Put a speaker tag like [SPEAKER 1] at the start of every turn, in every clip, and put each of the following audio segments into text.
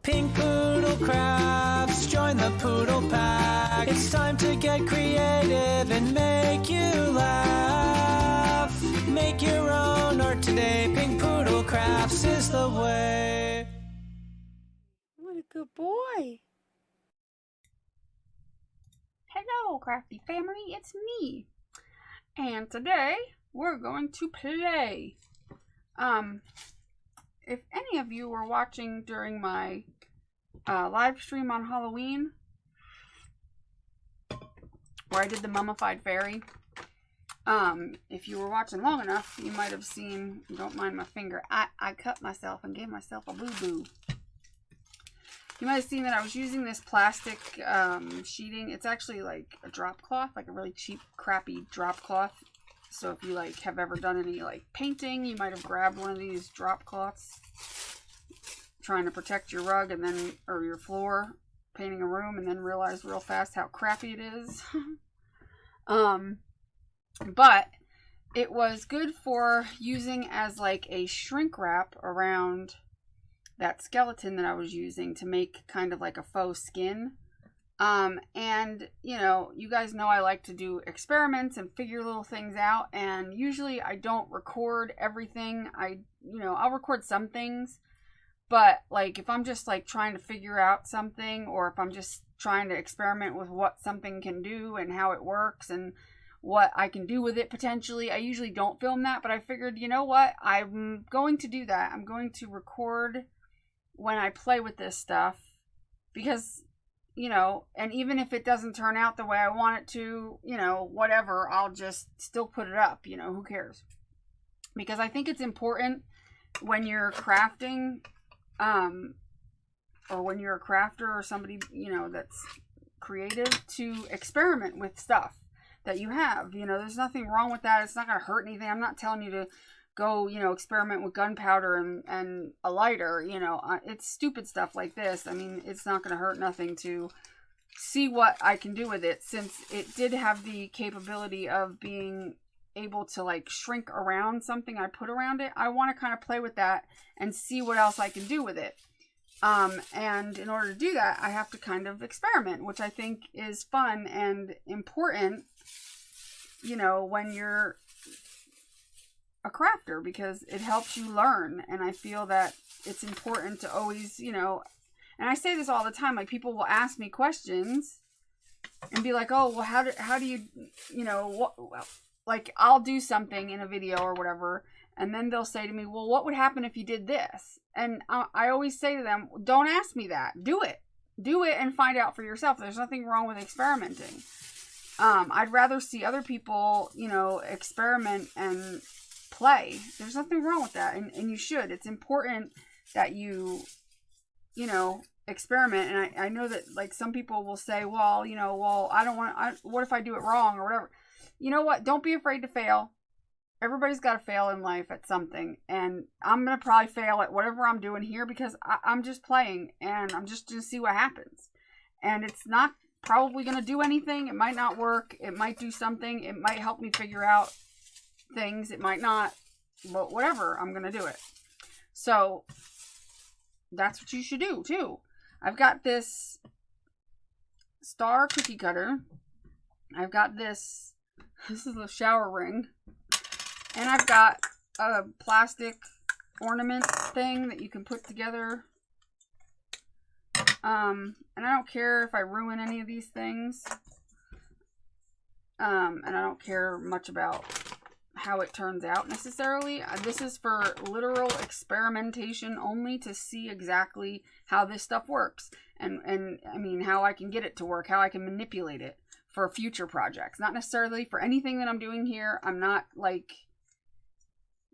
[SPEAKER 1] Pink Poodle Crafts, join the Poodle Pack. It's time to get creative and make you laugh. Make your own art today. Pink Poodle Crafts is the way.
[SPEAKER 2] What a good boy.
[SPEAKER 3] Hello, crafty family, it's me. And today we're going to play. If any of you were watching during my live stream on Halloween, where I did the mummified fairy, if you were watching long enough, you might have seen, don't mind my finger, I cut myself and gave myself a boo-boo. You might have seen that I was using this plastic sheeting. It's actually like a drop cloth, like a really cheap, crappy drop cloth. So if you like have ever done any like painting, you might have grabbed one of these drop cloths, trying to protect your rug and then, or your floor, painting a room, and then realized real fast how crappy it is. But it was good for using as like a shrink wrap around that skeleton that I was using to make kind of like a faux skin. And you know, you guys know I like to do experiments and figure little things out, and usually I don't record everything. I'll record some things, but like if I'm just like trying to figure out something, or if I'm just trying to experiment with what something can do and how it works and what I can do with it potentially, I usually don't film that. But I figured, you know what, I'm going to do that. I'm going to record when I play with this stuff, because, you know, and even if it doesn't turn out the way I want it to, you know, whatever, I'll just still put it up, you know, who cares? Because I think it's important when you're crafting, or when you're a crafter or somebody, you know, that's creative, to experiment with stuff that you have. You know, there's nothing wrong with that. It's not going to hurt anything. I'm not telling you to go, you know, experiment with gunpowder and a lighter, you know. It's stupid stuff like this. I mean, it's not going to hurt nothing to see what I can do with it, since it did have the capability of being able to like shrink around something I put around it. I want to kind of play with that and see what else I can do with it. And in order to do that, I have to kind of experiment, which I think is fun and important, you know, when you're a crafter, because it helps you learn. And I feel that it's important to always, you know, and I say this all the time, like people will ask me questions and be like, oh, well, how do you, you know, what, well, like I'll do something in a video or whatever, and then they'll say to me, well, what would happen if you did this? And I always say to them, don't ask me that. Do it and find out for yourself. There's nothing wrong with experimenting. I'd rather see other people, you know, experiment and play. There's nothing wrong with that, and you should. It's important that you know, experiment. And I know that like some people will say, well, you know, well, what if I do it wrong or whatever? You know what? Don't be afraid to fail. Everybody's got to fail in life at something, and I'm gonna probably fail at whatever I'm doing here, because I'm just playing and I'm just gonna see what happens. And it's not probably gonna do anything. It might not work. It might do something. It might help me figure out things. It might not, but whatever, I'm gonna do it. So that's what you should do too. I've got this star cookie cutter. I've got this is a shower ring, and I've got a plastic ornament thing that you can put together. And I don't care if I ruin any of these things. And I don't care much about how it turns out necessarily. This is for literal experimentation only, to see exactly how this stuff works, and I mean how I can get it to work, how I can manipulate it for future projects. Not necessarily for anything that I'm doing here. I'm not like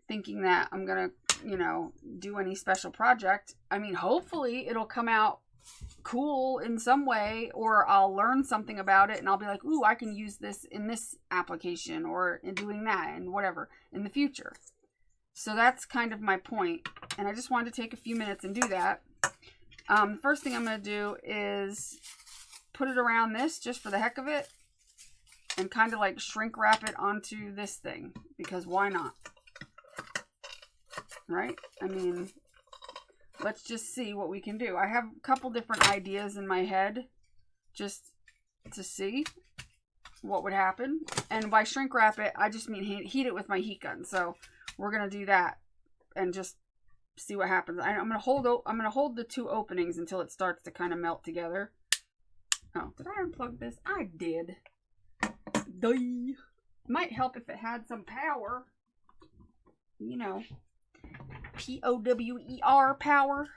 [SPEAKER 3] thinking that I'm gonna, you know, do any special project. I mean, hopefully it'll come out cool in some way, or I'll learn something about it and I'll be like, ooh, I can use this in this application, or in doing that and whatever in the future. So that's kind of my point, and I just wanted to take a few minutes and do that. The first thing I'm going to do is put it around this just for the heck of it, and kind of like shrink wrap it onto this thing, because why not? Right? I mean, let's just see what we can do. I have a couple different ideas in my head just to see what would happen. And by shrink wrap it, I just mean heat it with my heat gun. So we're going to do that and just see what happens. I'm going to hold the two openings until it starts to kind of melt together. Oh, did I unplug this? I did. It might help if it had some power. You know, P-O-W-E-R power.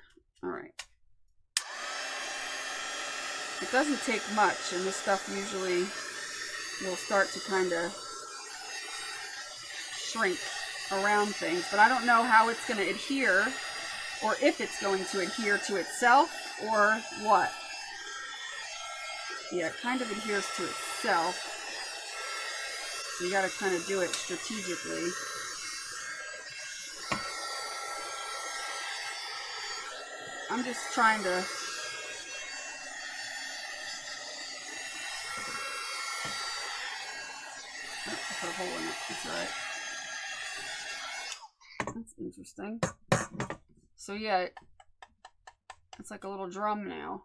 [SPEAKER 3] All right. It doesn't take much, and this stuff usually will start to kind of shrink around things, but I don't know how it's going to adhere, or if it's going to adhere to itself, or what. Yeah, it kind of adheres to itself. So you got to kind of do it strategically. I'm just trying to put a hole in it. That's all right. That's interesting. So yeah, it's like a little drum now.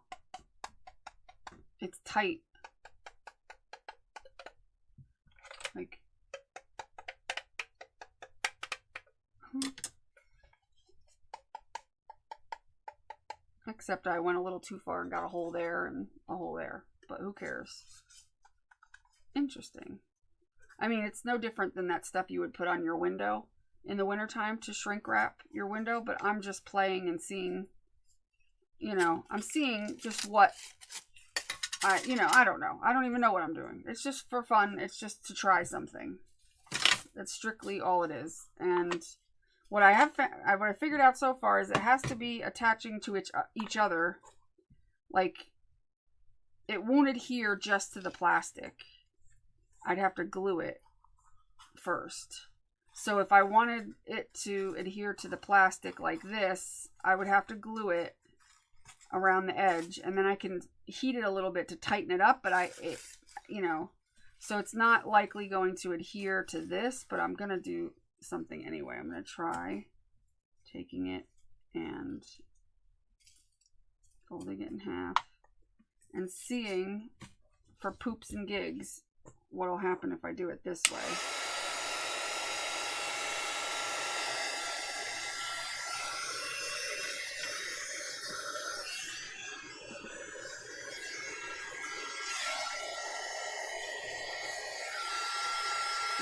[SPEAKER 3] It's tight. Like, except I went a little too far and got a hole there and a hole there. But who cares? Interesting. I mean, it's no different than that stuff you would put on your window in the wintertime to shrink wrap your window. But I'm just playing and seeing, you know, I'm seeing just what I don't know. I don't even know what I'm doing. It's just for fun. It's just to try something. That's strictly all it is. And what I figured out so far is it has to be attaching to each other. Like, it won't adhere just to the plastic. I'd have to glue it first. So if I wanted it to adhere to the plastic like this, I would have to glue it around the edge, and then I can heat it a little bit to tighten it up, but so it's not likely going to adhere to this, but I'm going to do something anyway. I'm going to try taking it and folding it in half and seeing, for poops and gigs, what will happen if I do it this way.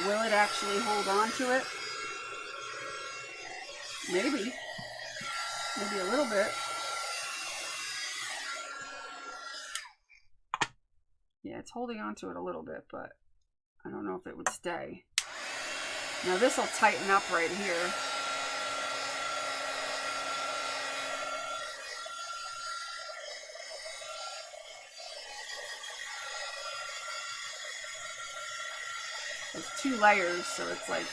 [SPEAKER 3] Will it actually hold on to it? Maybe. Maybe a little bit. Yeah, it's holding on to it a little bit, but I don't know if it would stay. Now this will tighten up right here. There's 2 layers, so it's like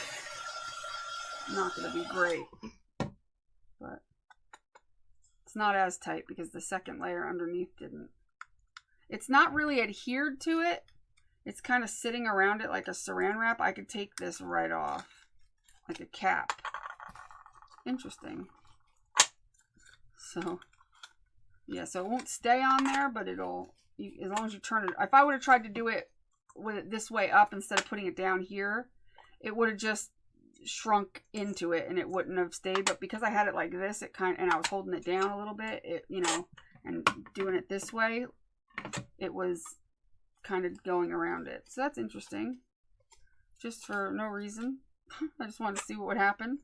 [SPEAKER 3] not going to be great. But it's not as tight because the second layer underneath didn't. It's not really adhered to it. It's kind of sitting around it like a saran wrap. I could take this right off, like a cap. Interesting. So, yeah, so it won't stay on there, but it'll, as long as you turn it. If I would have tried to do it with it this way up instead of putting it down here, it would have just shrunk into it and it wouldn't have stayed. But because I had it like this, and I was holding it down a little bit, and doing it this way, it was kind of going around it. So that's interesting. Just for no reason. I just wanted to see what would happen.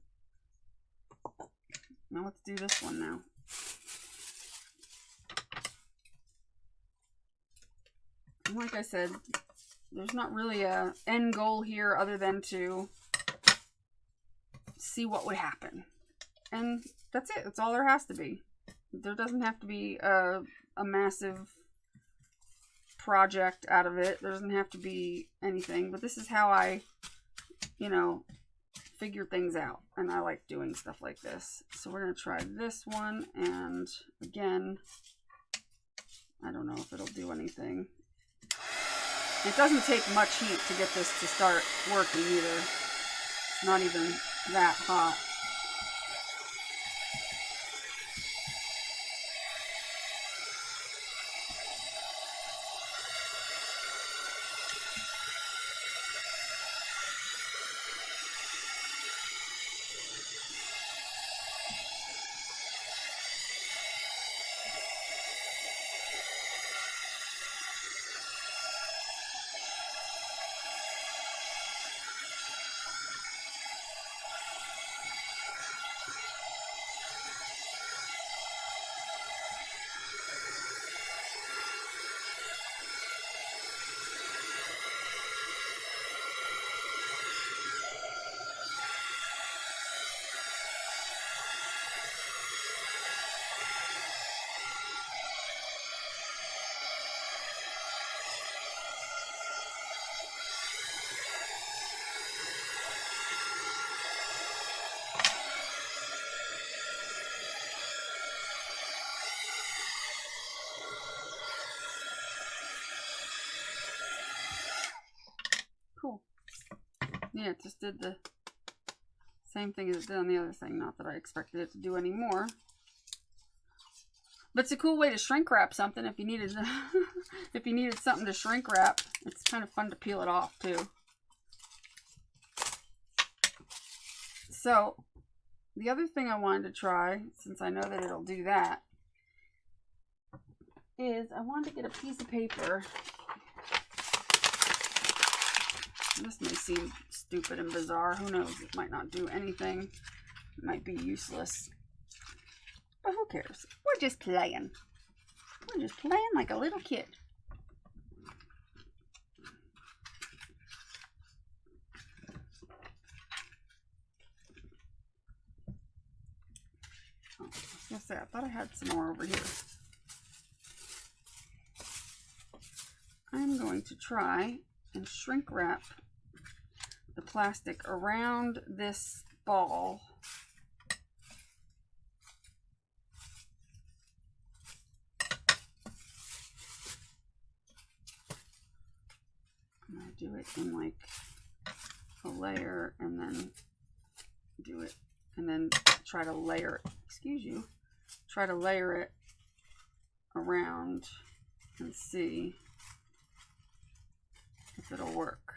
[SPEAKER 3] Now let's do this one now. And like I said, there's not really a end goal here other than to see what would happen. And that's it. That's all there has to be. There doesn't have to be a massive project out of it. There doesn't have to be anything. But this is how I, figure things out. And I like doing stuff like this. So we're going to try this one. And again, I don't know if it'll do anything. It doesn't take much heat to get this to start working either. It's not even that hot. Yeah, it just did the same thing as it did on the other thing. Not that I expected it to do any more. But it's a cool way to shrink wrap something if you needed if you needed something to shrink wrap. It's kind of fun to peel it off too. So the other thing I wanted to try, since I know that it'll do that, is I wanted to get a piece of paper. This may seem stupid and bizarre. Who knows? It might not do anything. It might be useless. But who cares? We're just playing. We're just playing like a little kid. Oh, I was going to say, I thought I had some more over here. I'm going to try and shrink wrap the plastic around this ball. I'm going to do it in like a layer and then do it and then try to layer it, excuse you, try to layer it around and see if it'll work.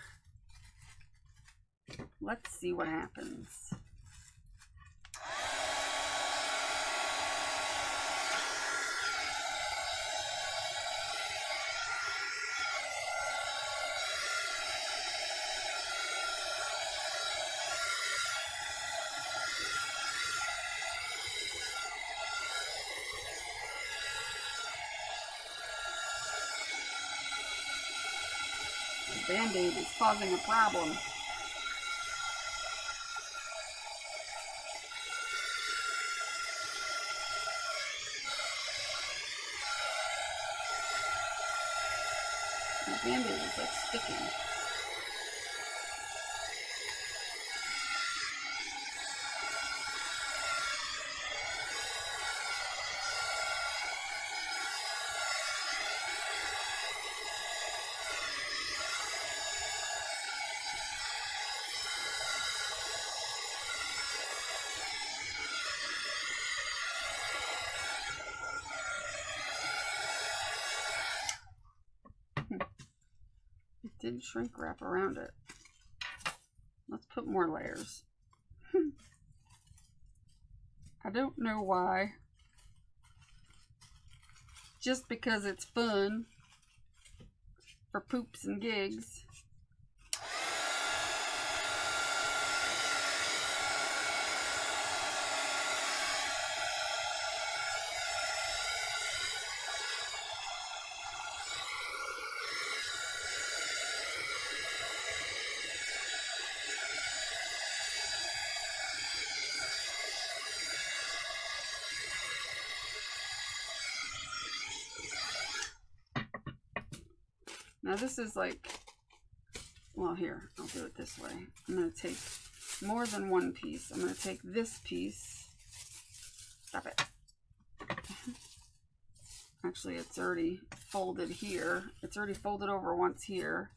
[SPEAKER 3] Let's see what happens. The Band-Aid is causing a problem. The Band-Aid is like sticking. It did shrink wrap around it. Let's put more layers. I don't know why. Just because it's fun for poops and gigs. Now this is like, well here, I'll do it this way. I'm going to take more than one piece. I'm going to take this piece. Stop it. Actually, it's already folded here. It's already folded over once here.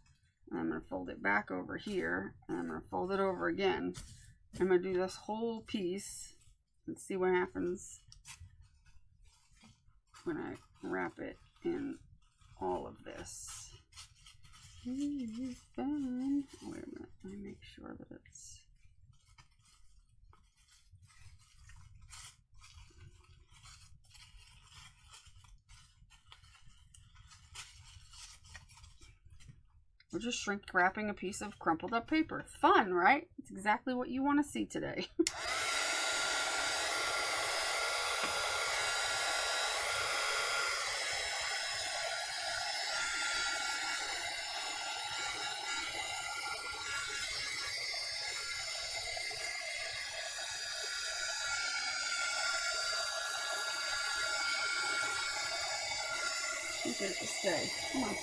[SPEAKER 3] And I'm going to fold it back over here. And I'm going to fold it over again. I'm going to do this whole piece and see what happens when I wrap it in all of this. Fun. Wait a minute, let me make sure that it's we're just shrink wrapping a piece of crumpled up paper. Fun, right? It's exactly what you want to see today. Get it to stay. Come on.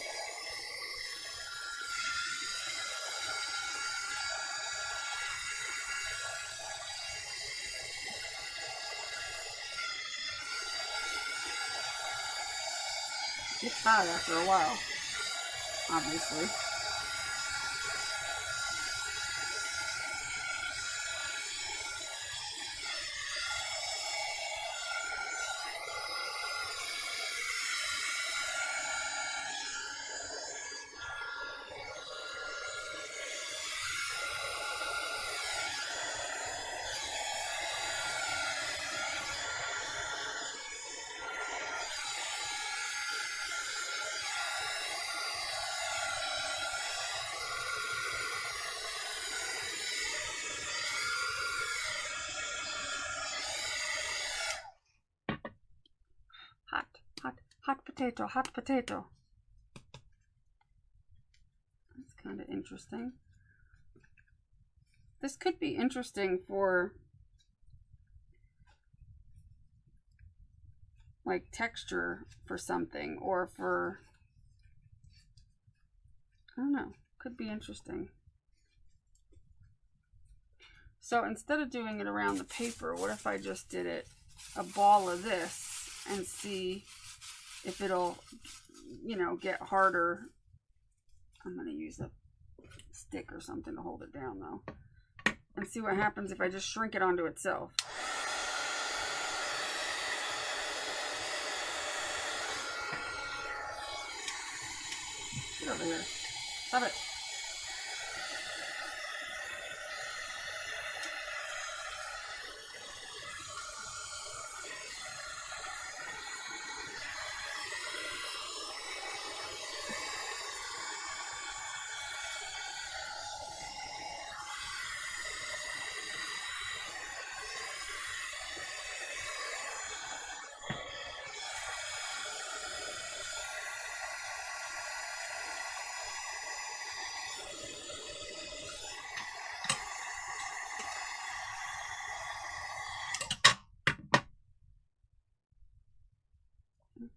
[SPEAKER 3] It's hot after a while, obviously. Hot potato, hot potato. That's kind of interesting. This could be interesting for like texture for something, or for, I don't know, could be interesting. So instead of doing it around the paper, what if I just did it a ball of this and see if it'll, you know, get harder. I'm going to use a stick or something to hold it down though, and see what happens if I just shrink it onto itself. Get over here. Stop it.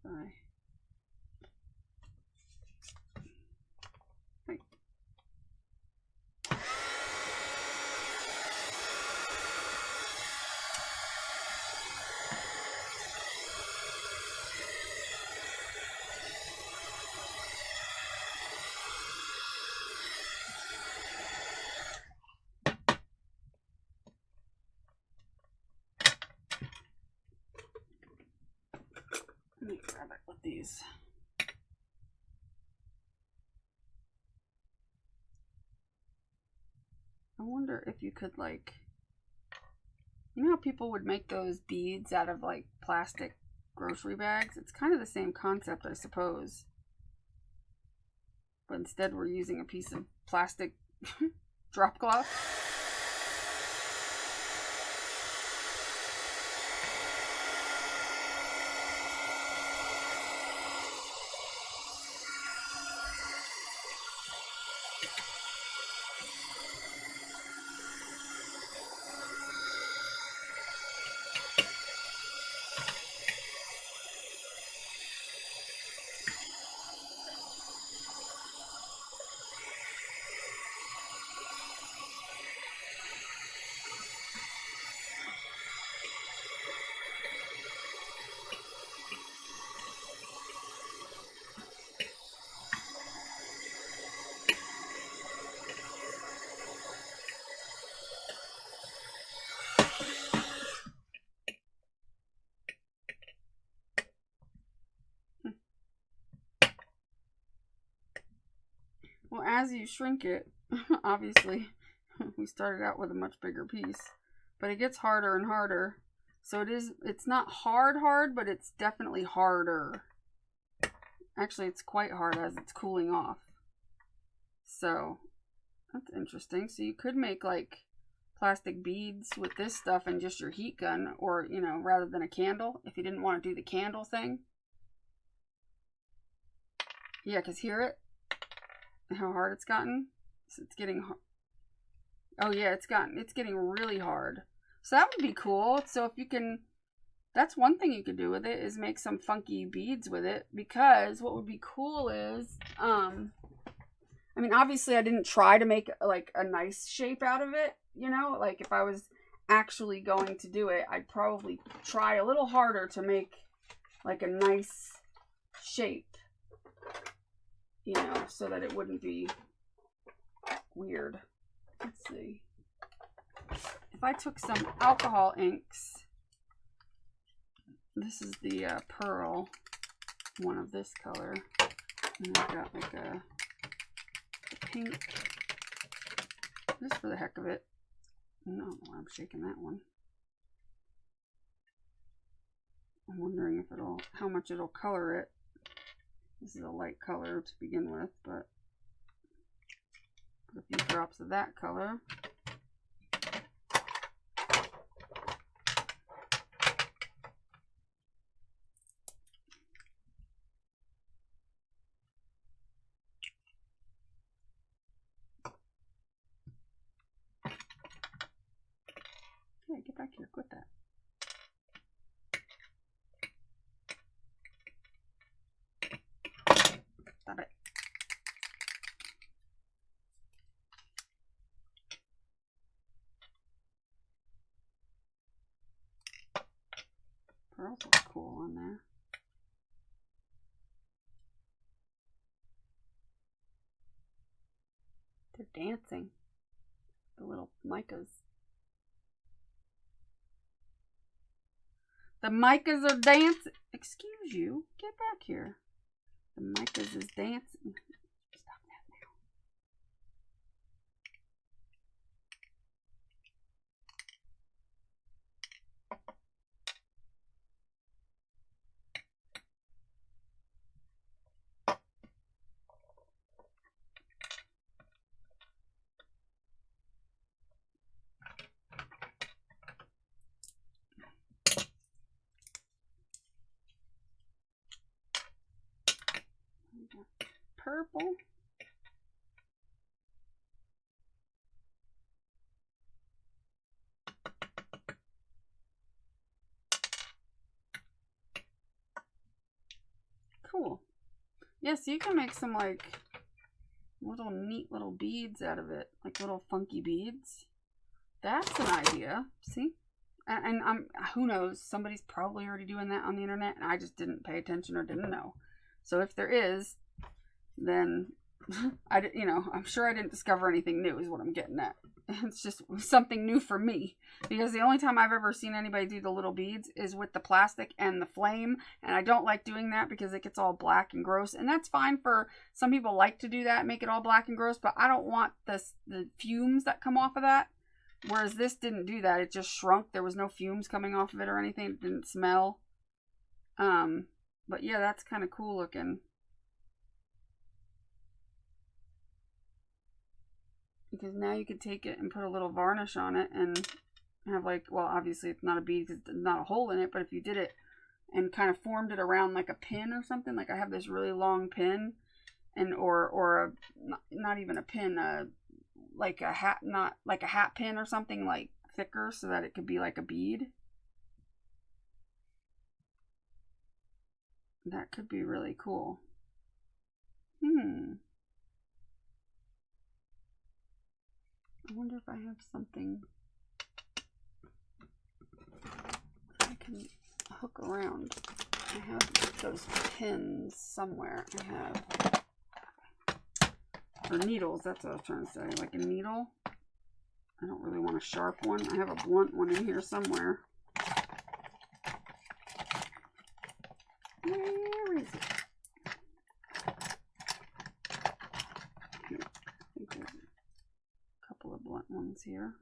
[SPEAKER 3] Bye. Hey. Let me grab it with these. I wonder if you could, like, you know how people would make those beads out of like plastic grocery bags? It's kind of the same concept, I suppose. But instead we're using a piece of plastic drop cloth. Well, as you shrink it, obviously, we started out with a much bigger piece, but it gets harder and harder. So it's not hard, but it's definitely harder. Actually, it's quite hard as it's cooling off. So, that's interesting. So you could make like plastic beads with this stuff and just your heat gun, or, you know, rather than a candle, if you didn't want to do the candle thing. Yeah, because hear it? How hard it's gotten? So it's getting, oh yeah, it's getting really hard. So that would be cool. So if you can, that's one thing you could do with it, is make some funky beads with it. Because what would be cool is, I mean, obviously I didn't try to make like a nice shape out of it, you know, like if I was actually going to do it, I'd probably try a little harder to make like a nice shape, you know, so that it wouldn't be weird. Let's see. If I took some alcohol inks, this is the pearl one of this color, and I've got like a pink, just for the heck of it. I don't know why I'm shaking that one. I'm wondering if how much it'll color it. This is a light color to begin with, but put a few drops of that color. heck with that? Stop it. Pearls look cool on there. They're dancing. The little micas. The micas are dancing. Excuse you. Get back here. The micas is dancing. Stop that now. Purple. Cool. Yes, you can make some like little neat little beads out of it, like little funky beads. That's an idea. See? And who knows, somebody's probably already doing that on the internet and I just didn't pay attention or didn't know. So if there is, then I'm sure I didn't discover anything new is what I'm getting at. It's just something new for me, because the only time I've ever seen anybody do the little beads is with the plastic and the flame, and I don't like doing that because it gets all black and gross. And that's fine for some people, like to do that, make it all black and gross, but I don't want the fumes that come off of that. Whereas this didn't do that. It just shrunk. There was no fumes coming off of it or anything. It didn't smell. But yeah, that's kind of cool looking. Because now you could take it and put a little varnish on it and have like, well, obviously it's not a bead because there's not a hole in it, but if you did it and kind of formed it around like a pin or something, like I have this really long pin, and or not even a pin, like a hat, not like a hat pin or something, like thicker, so that it could be like a bead. That could be really cool. I wonder if I have something I can hook around. I have those pins somewhere. I have, or needles, that's what I was trying to say, like a needle. I don't really want a sharp one. I have a blunt one in here somewhere. Where is it? Here. I think there's a couple of blunt ones here.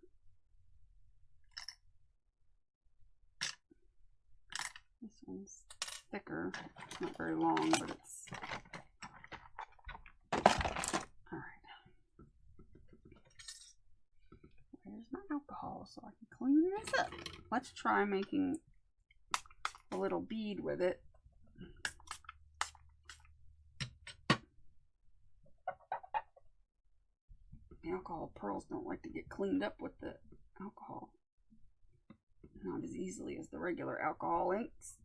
[SPEAKER 3] This one's thicker. It's not very long, but it's alright. Where's my alcohol so I can clean this up? Let's try making a little bead with it. The alcohol pearls don't like to get cleaned up with the alcohol. Not as easily as the regular alcohol inks.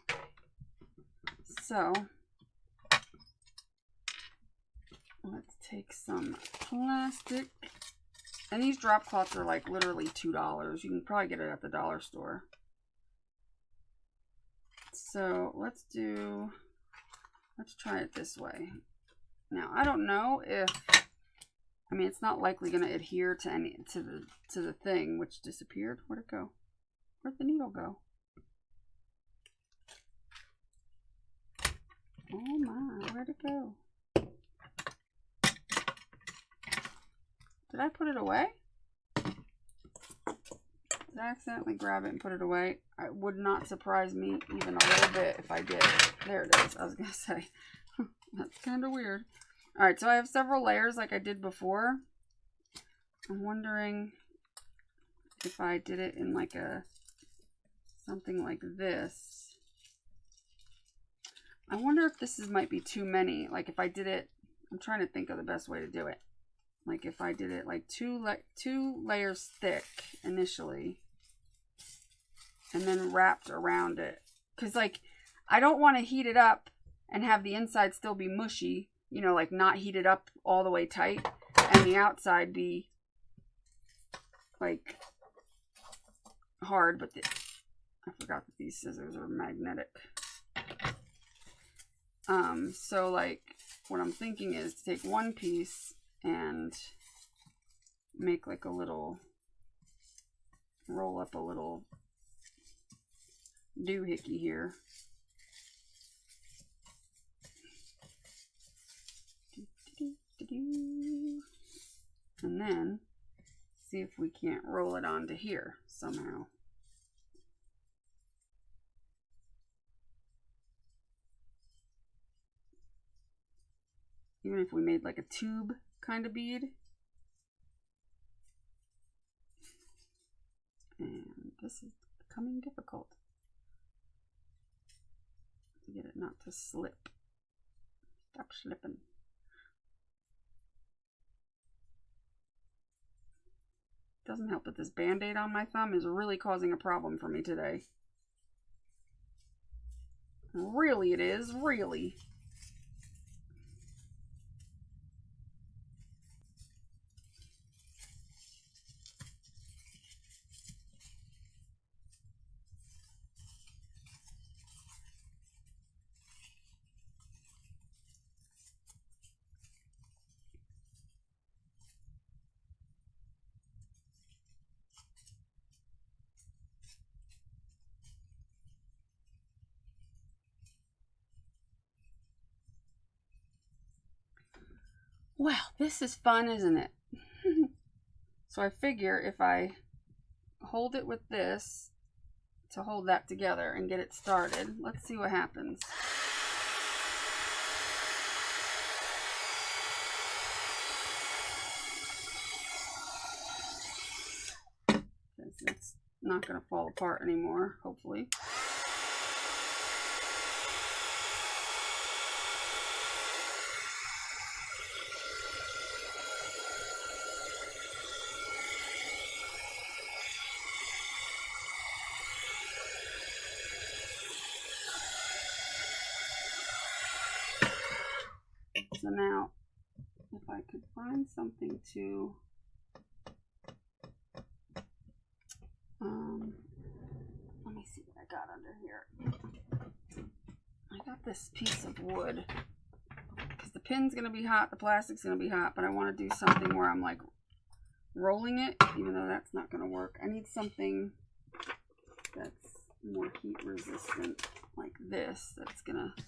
[SPEAKER 3] Okay. So, let's take some plastic. And these drop cloths are like literally $2. You can probably get it at the dollar store. So, let's try it this way. Now, I don't know if, I mean, it's not likely going to adhere to the thing, which disappeared. Where'd it go? Where'd the needle go? Oh my, where'd it go? Did I put it away? Did I accidentally grab it and put it away? It would not surprise me even a little bit if I did. There it is. I was going to say. That's kind of weird. Alright, so I have several layers like I did before. I'm wondering if I did it in like something like this. I wonder if this might be too many. Like if I did it, I'm trying to think of the best way to do it. Like if I did it like two layers thick initially and then wrapped around it. Because like I don't want to heat it up and have the inside still be mushy, you know, like not heated up all the way tight and the outside be like hard. But I forgot that these scissors are magnetic. So like what I'm thinking is to take one piece and make like a little, roll up a little doohickey here. And then see if we can't roll it onto here somehow. Even if we made like a tube kind of bead. And this is becoming difficult to get it not to slip. Stop slipping. Doesn't help that this band-aid on my thumb is really causing a problem for me today. Really it is, really. Well, this is fun, isn't it? So I figure if I hold it with this to hold that together and get it started, let's see what happens. It's not going to fall apart anymore, hopefully. So now, if I could find something to, let me see what I got under here. I got this piece of wood, because the pin's going to be hot, the plastic's going to be hot, but I want to do something where I'm like rolling it, even though that's not going to work. I need something that's more heat resistant, like this, that's going to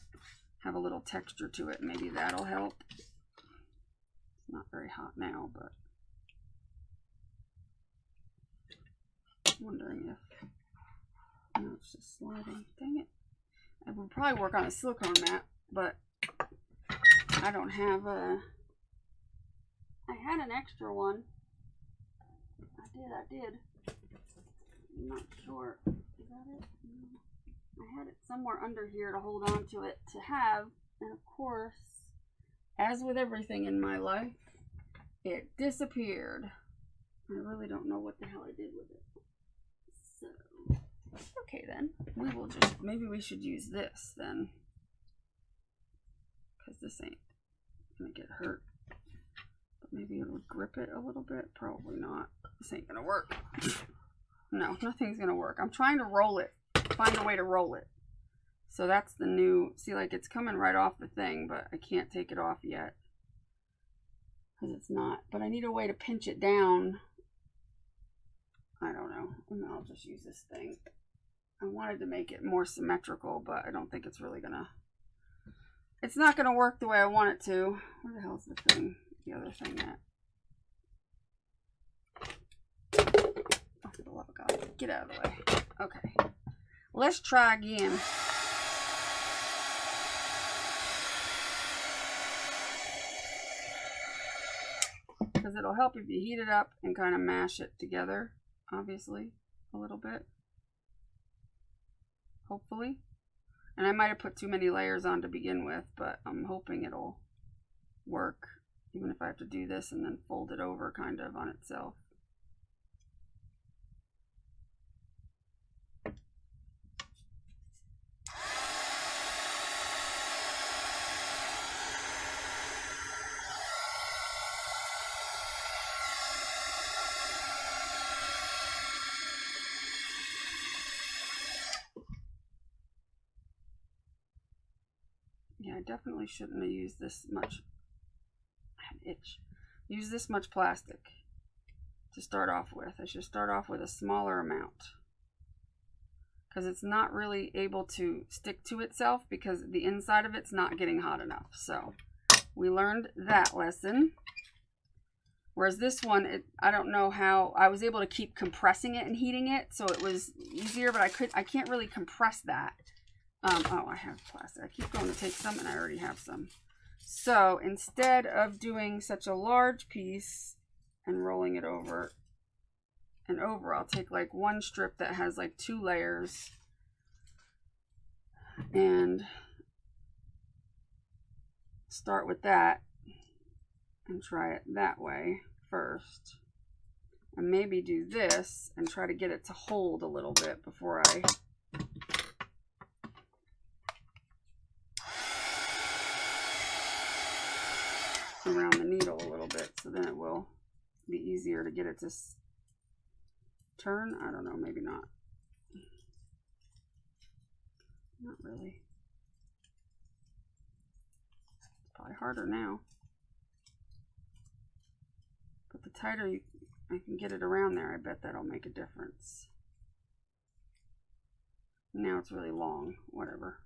[SPEAKER 3] have a little texture to it. Maybe that'll help. It's not very hot now, but I'm wondering if, no, it's just sliding. Dang it. I would probably work on a silicone mat, but I don't have a, I had an extra one. I did. I'm not sure. Is that it? No. I had it somewhere under here to hold on to it to have, and of course, as with everything in my life, it disappeared. I really don't know what the hell I did with it. So, okay then, we will just, maybe we should use this then, because this ain't gonna get hurt. But maybe it would grip it a little bit. Probably not. This ain't gonna work. No, nothing's gonna work. I'm trying to roll it. Find a way to roll it. So that's the new, see, like it's coming right off the thing, but I can't take it off yet because it's not, but I need a way to pinch it down. I don't know, and I'll just use this thing. I wanted to make it more symmetrical, but I don't think it's really gonna, it's not gonna work the way I want it to. Where the hell's the thing, the other thing at? Oh, for the love of God, get out of the way. Okay. Let's try again. Because it'll help if you heat it up and kind of mash it together, obviously, a little bit. Hopefully. And I might have put too many layers on to begin with, but I'm hoping it'll work. even if I have to do this and then fold it over kind of on itself. Yeah, I definitely shouldn't have used this much. Use this much plastic to start off with. I should start off with a smaller amount because it's not really able to stick to itself because the inside of it's not getting hot enough. So we learned that lesson. Whereas this one, I don't know how I was able to keep compressing it and heating it, so it was easier, but I can't really compress that. Oh, I have plastic. I keep going to take some and I already have some. So instead of doing such a large piece and rolling it over and over, I'll take like one strip that has like 2 layers and start with that and try it that way first. And maybe do this and try to get it to hold a little bit before I around the needle a little bit, so then it will be easier to get it to turn. I don't know, maybe not. Not really. It's probably harder now. But the tighter I can get it around there, I bet that'll make a difference. Now it's really long, whatever.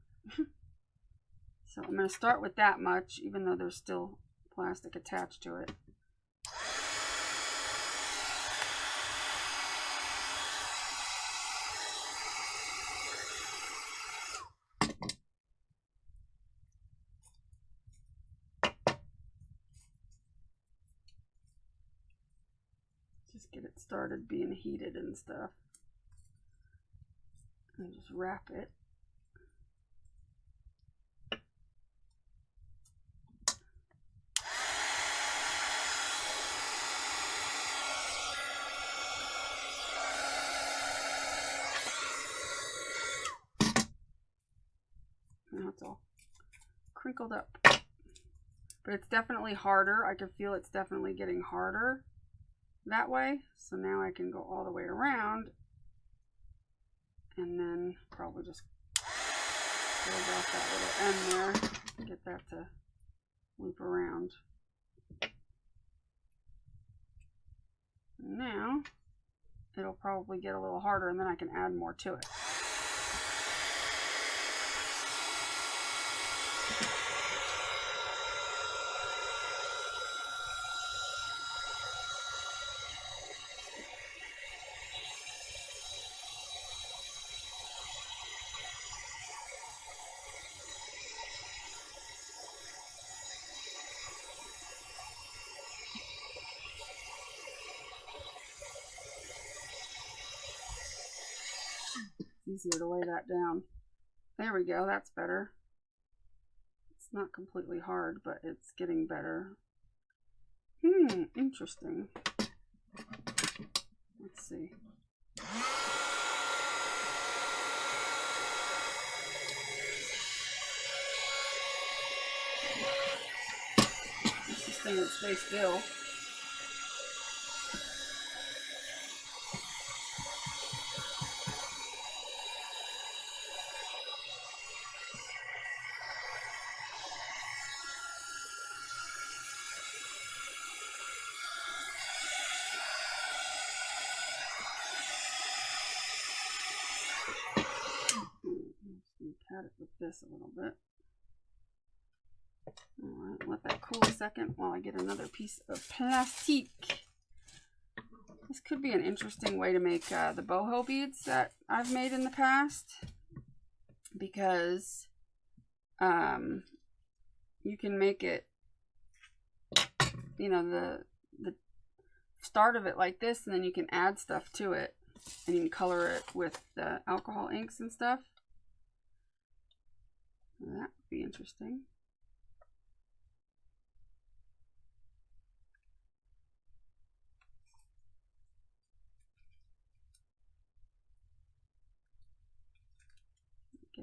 [SPEAKER 3] So I'm going to start with that much, even though there's still plastic attached to it. Just get it started being heated and stuff. And just wrap it. Now it's all crinkled up. But it's definitely harder. I can feel it's definitely getting harder that way. So now I can go all the way around and then probably just close off that little end there. Get that to loop around. Now it'll probably get a little harder and then I can add more to it. Easier to lay that down. There we go, that's better. It's not completely hard, but it's getting better. Interesting. Let's see. This thing would stay still. Pat it with this a little bit. Alright, let that cool a second while I get another piece of plastic. This could be an interesting way to make the boho beads that I've made in the past, because you can make it, you know, the start of it like this, and then you can add stuff to it, and you can color it with the alcohol inks and stuff. That would be interesting.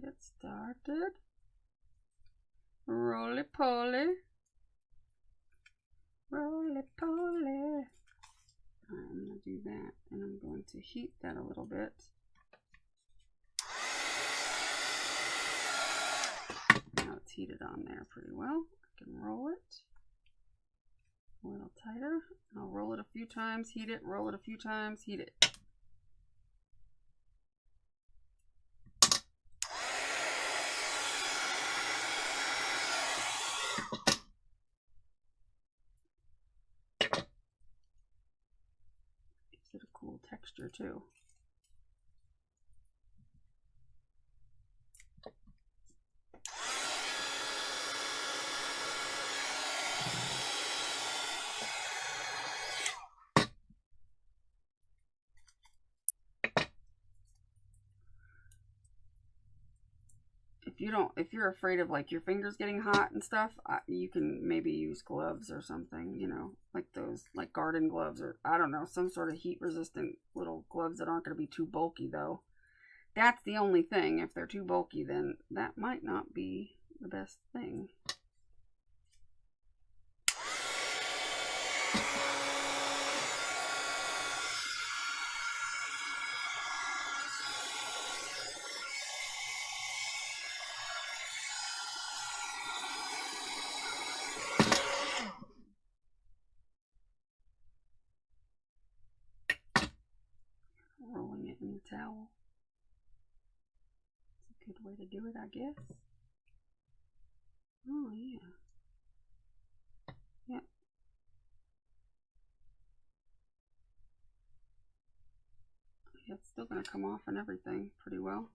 [SPEAKER 3] get it started. Roly-poly. Roly-poly. I'm going to do that, and I'm going to heat that a little bit. Now it's heated on there pretty well. I can roll it a little tighter. I'll roll it a few times, heat it, roll it a few times, heat it. Gives it a cool texture too. If you're afraid of like your fingers getting hot and stuff, you can maybe use gloves or something, you know, like those, like garden gloves, or I don't know, some sort of heat resistant little gloves that aren't going to be too bulky though. That's the only thing. If they're too bulky, then that might not be the best thing. Rolling it in the towel. It's a good way to do it, I guess. Oh, yeah. Yep. Yeah, it's still going to come off and everything pretty well.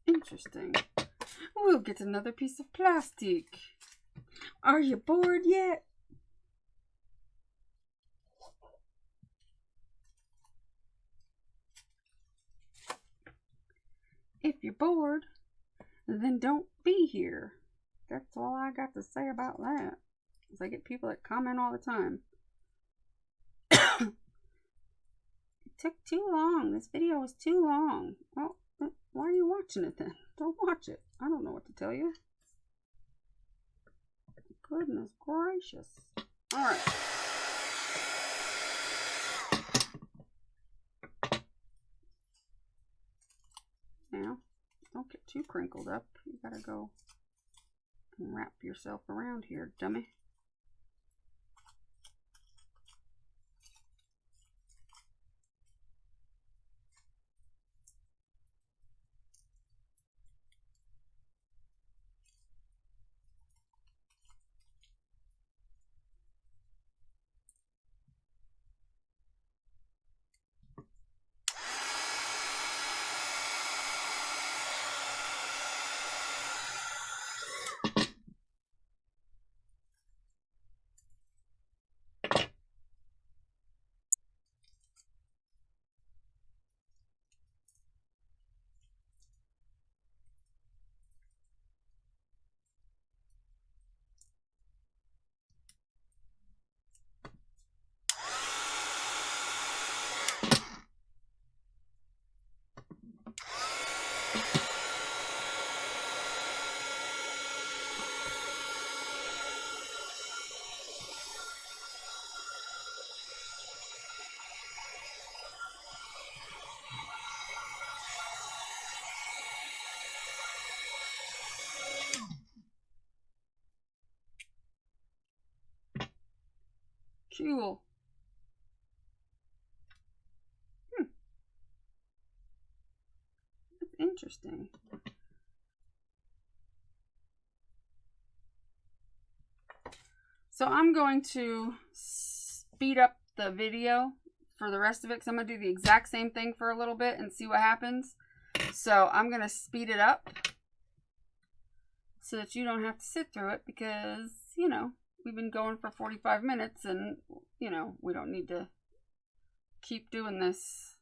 [SPEAKER 3] Interesting. We'll get another piece of plastic. Are you bored yet? If you're bored, then don't be here. That's all I got to say about that. Because I get people that comment all the time. It took too long. This video was too long. Well, why are you watching it then? Don't watch it. I don't know what to tell you. Goodness gracious. Alright. Now, don't get too crinkled up. You gotta go and wrap yourself around here, dummy. Cool. That's interesting. So I'm going to speed up the video for the rest of it because I'm going to do the exact same thing for a little bit and see what happens. So I'm going to speed it up so that you don't have to sit through it because, you know, we've been going for 45 minutes and, you know, we don't need to keep doing this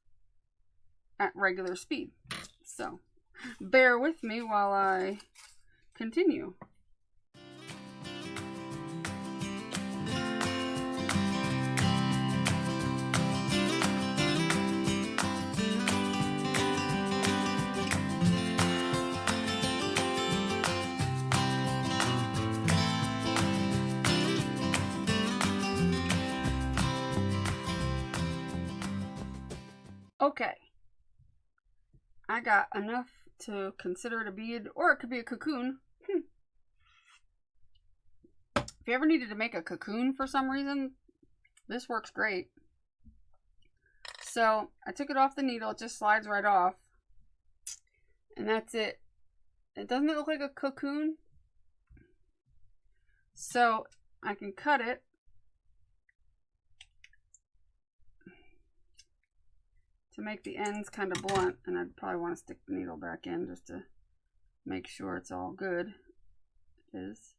[SPEAKER 3] at regular speed. So bear with me while I continue. Okay, I got enough to consider it a bead, or it could be a cocoon. If you ever needed to make a cocoon for some reason, this works great. So I took it off the needle, it just slides right off. And that's it. Doesn't it look like a cocoon? So I can cut it. To make the ends kind of blunt, and I'd probably want to stick the needle back in just to make sure it's all good. It is.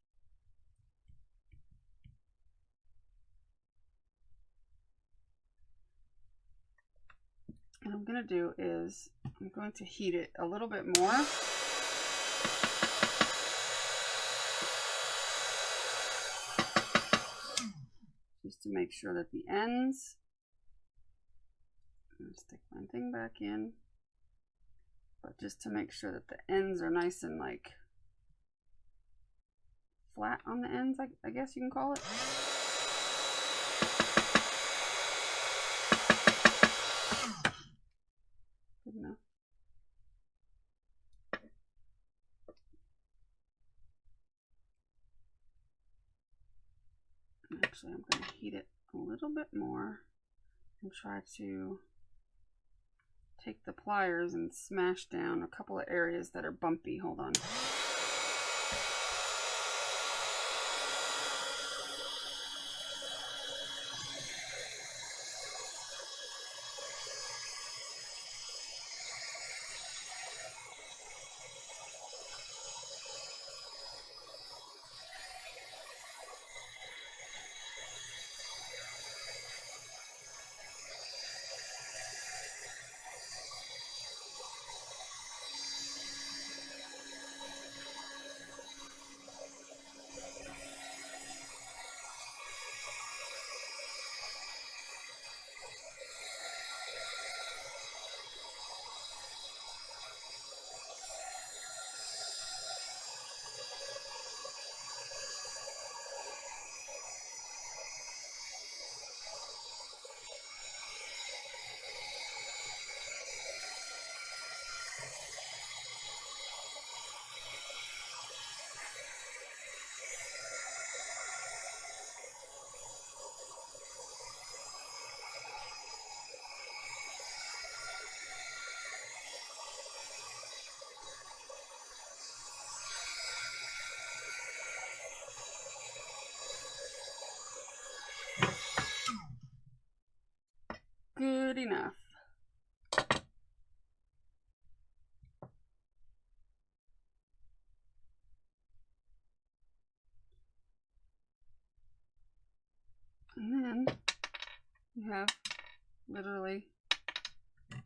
[SPEAKER 3] What I'm going to do is I'm going to heat it a little bit more. Just to make sure that the ends. Stick my thing back in, but just to make sure that the ends are nice and like flat on the ends, I guess you can call it. Good enough. Actually, I'm going to heat it a little bit more and try to take the pliers and smash down a couple of areas that are bumpy. Hold on. Good enough. And then you have literally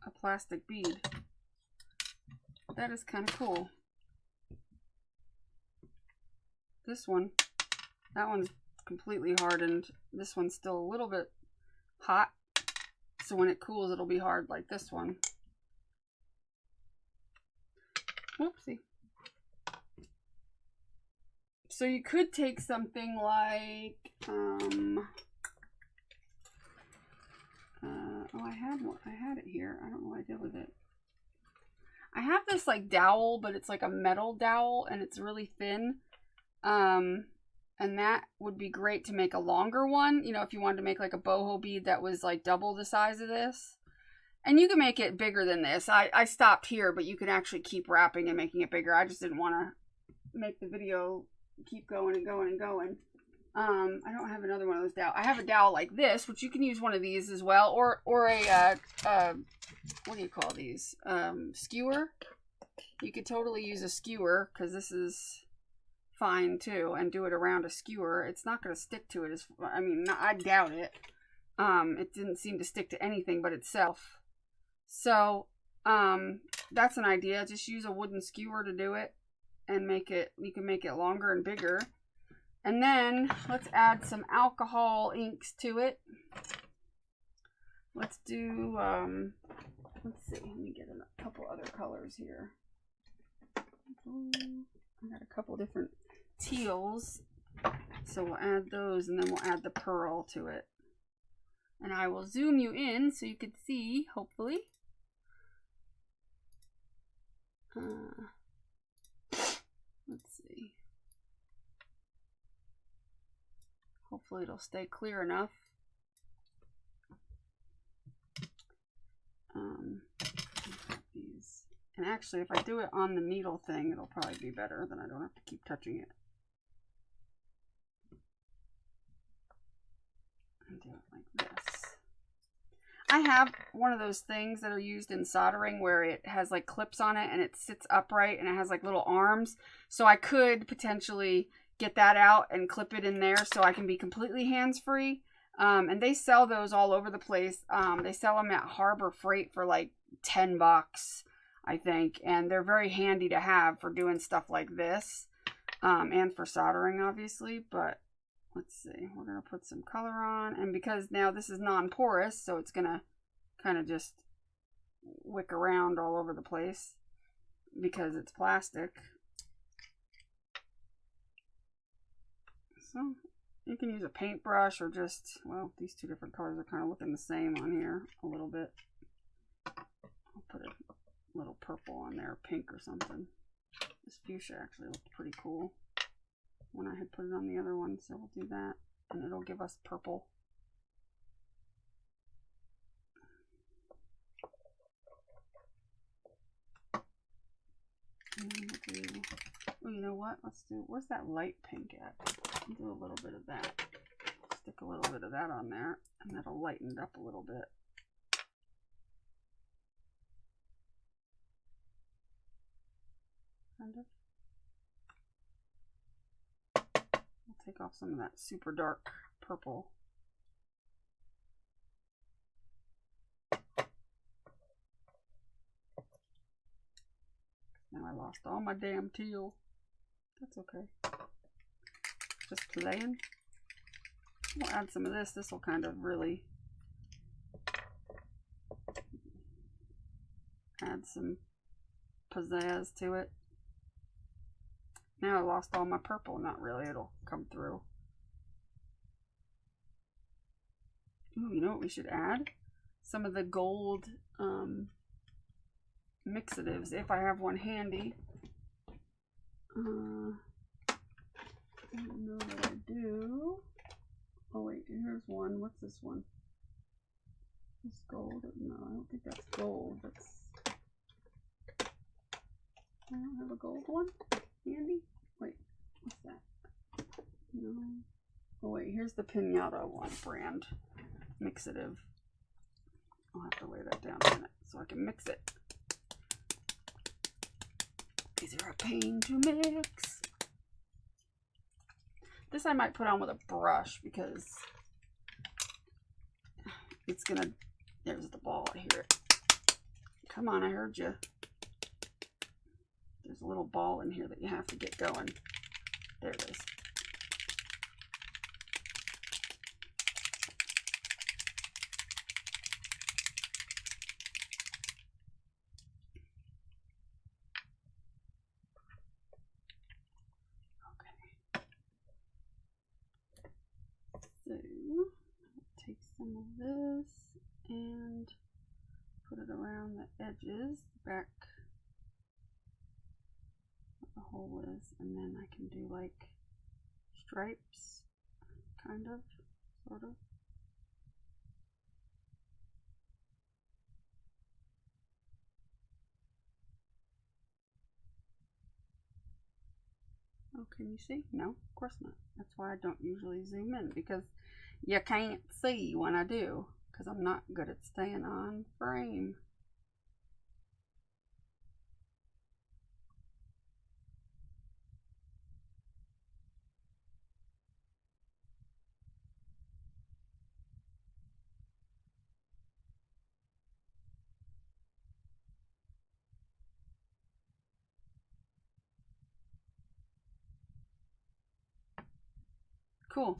[SPEAKER 3] a plastic bead. That is kind of cool. This one, that one's completely hardened. This one's still a little bit hot. So when it cools, it'll be hard like this one. Whoopsie. So you could take something like, oh, I had it here. I don't know what I did with it. I have this like dowel, but it's like a metal dowel and it's really thin. And that would be great to make a longer one. You know, if you wanted to make like a boho bead that was like double the size of this. And you can make it bigger than this. I stopped here, but you can actually keep wrapping and making it bigger. I just didn't want to make the video keep going and going and going. I don't have another one of those dowels. I have a dowel like this, which you can use one of these as well. Or a, what do you call these? Skewer. You could totally use a skewer because this is fine too, and do it around a skewer. It's not going to stick to it. I mean, I doubt it. It didn't seem to stick to anything but itself. So, that's an idea. Just use a wooden skewer to do it and make it, you can make it longer and bigger. And then let's add some alcohol inks to it. Let's do, let's see, let me get a couple other colors here. I got a couple different teals. So we'll add those and then we'll add the pearl to it. And I will zoom you in so you can see, hopefully. Let's see. Hopefully it'll stay clear enough. These. And actually, if I do it on the needle thing, it'll probably be better. Then I don't have to keep touching it. And do it like this. I have one of those things that are used in soldering where it has like clips on it and it sits upright and it has like little arms. So I could potentially get that out and clip it in there so I can be completely hands-free. And they sell those all over the place. They sell them at Harbor Freight for like $10, I think. And they're very handy to have for doing stuff like this. And for soldering, obviously. But let's see. We're going to put some color on. And because now this is non-porous, so it's going to kind of just wick around all over the place because it's plastic. So you can use a paintbrush or just, well, these two different colors are kind of looking the same on here a little bit. I'll put a little purple on there, pink or something. This fuchsia actually looked pretty cool when I had put it on the other one, so we'll do that. And it'll give us purple. Oh, you know what? Let's do, where's that light pink at? I'll do a little bit of that. Stick a little bit of that on there, and that'll lighten it up a little bit. Kind of. I'll take off some of that super dark purple. Now I lost all my damn teal. That's okay. Just playing. We'll add some of this. This will kind of really add some pizzazz to it. Now I lost all my purple. Not really. It'll come through. Ooh, you know what we should add? Some of the gold mixatives, if I have one handy. I don't know that I do. Oh wait, here's one. What's this one? This gold? No, I don't think that's gold. That's, I don't have a gold one handy. Wait, what's that? No. Oh wait, here's the Pinata one brand mixative. I'll have to lay that down a minute so I can mix it. These are a pain to mix. This I might put on with a brush because it's gonna, there's the ball, I hear it. Come on, I heard you. There's a little ball in here that you have to get going. There it is. Take some of this and put it around the edges, back where the hole is, and then I can do like stripes, kind of, sort of. Oh, can you see? No, of course not. That's why I don't usually zoom in, because you can't see when I do, because I'm not good at staying on frame. Cool.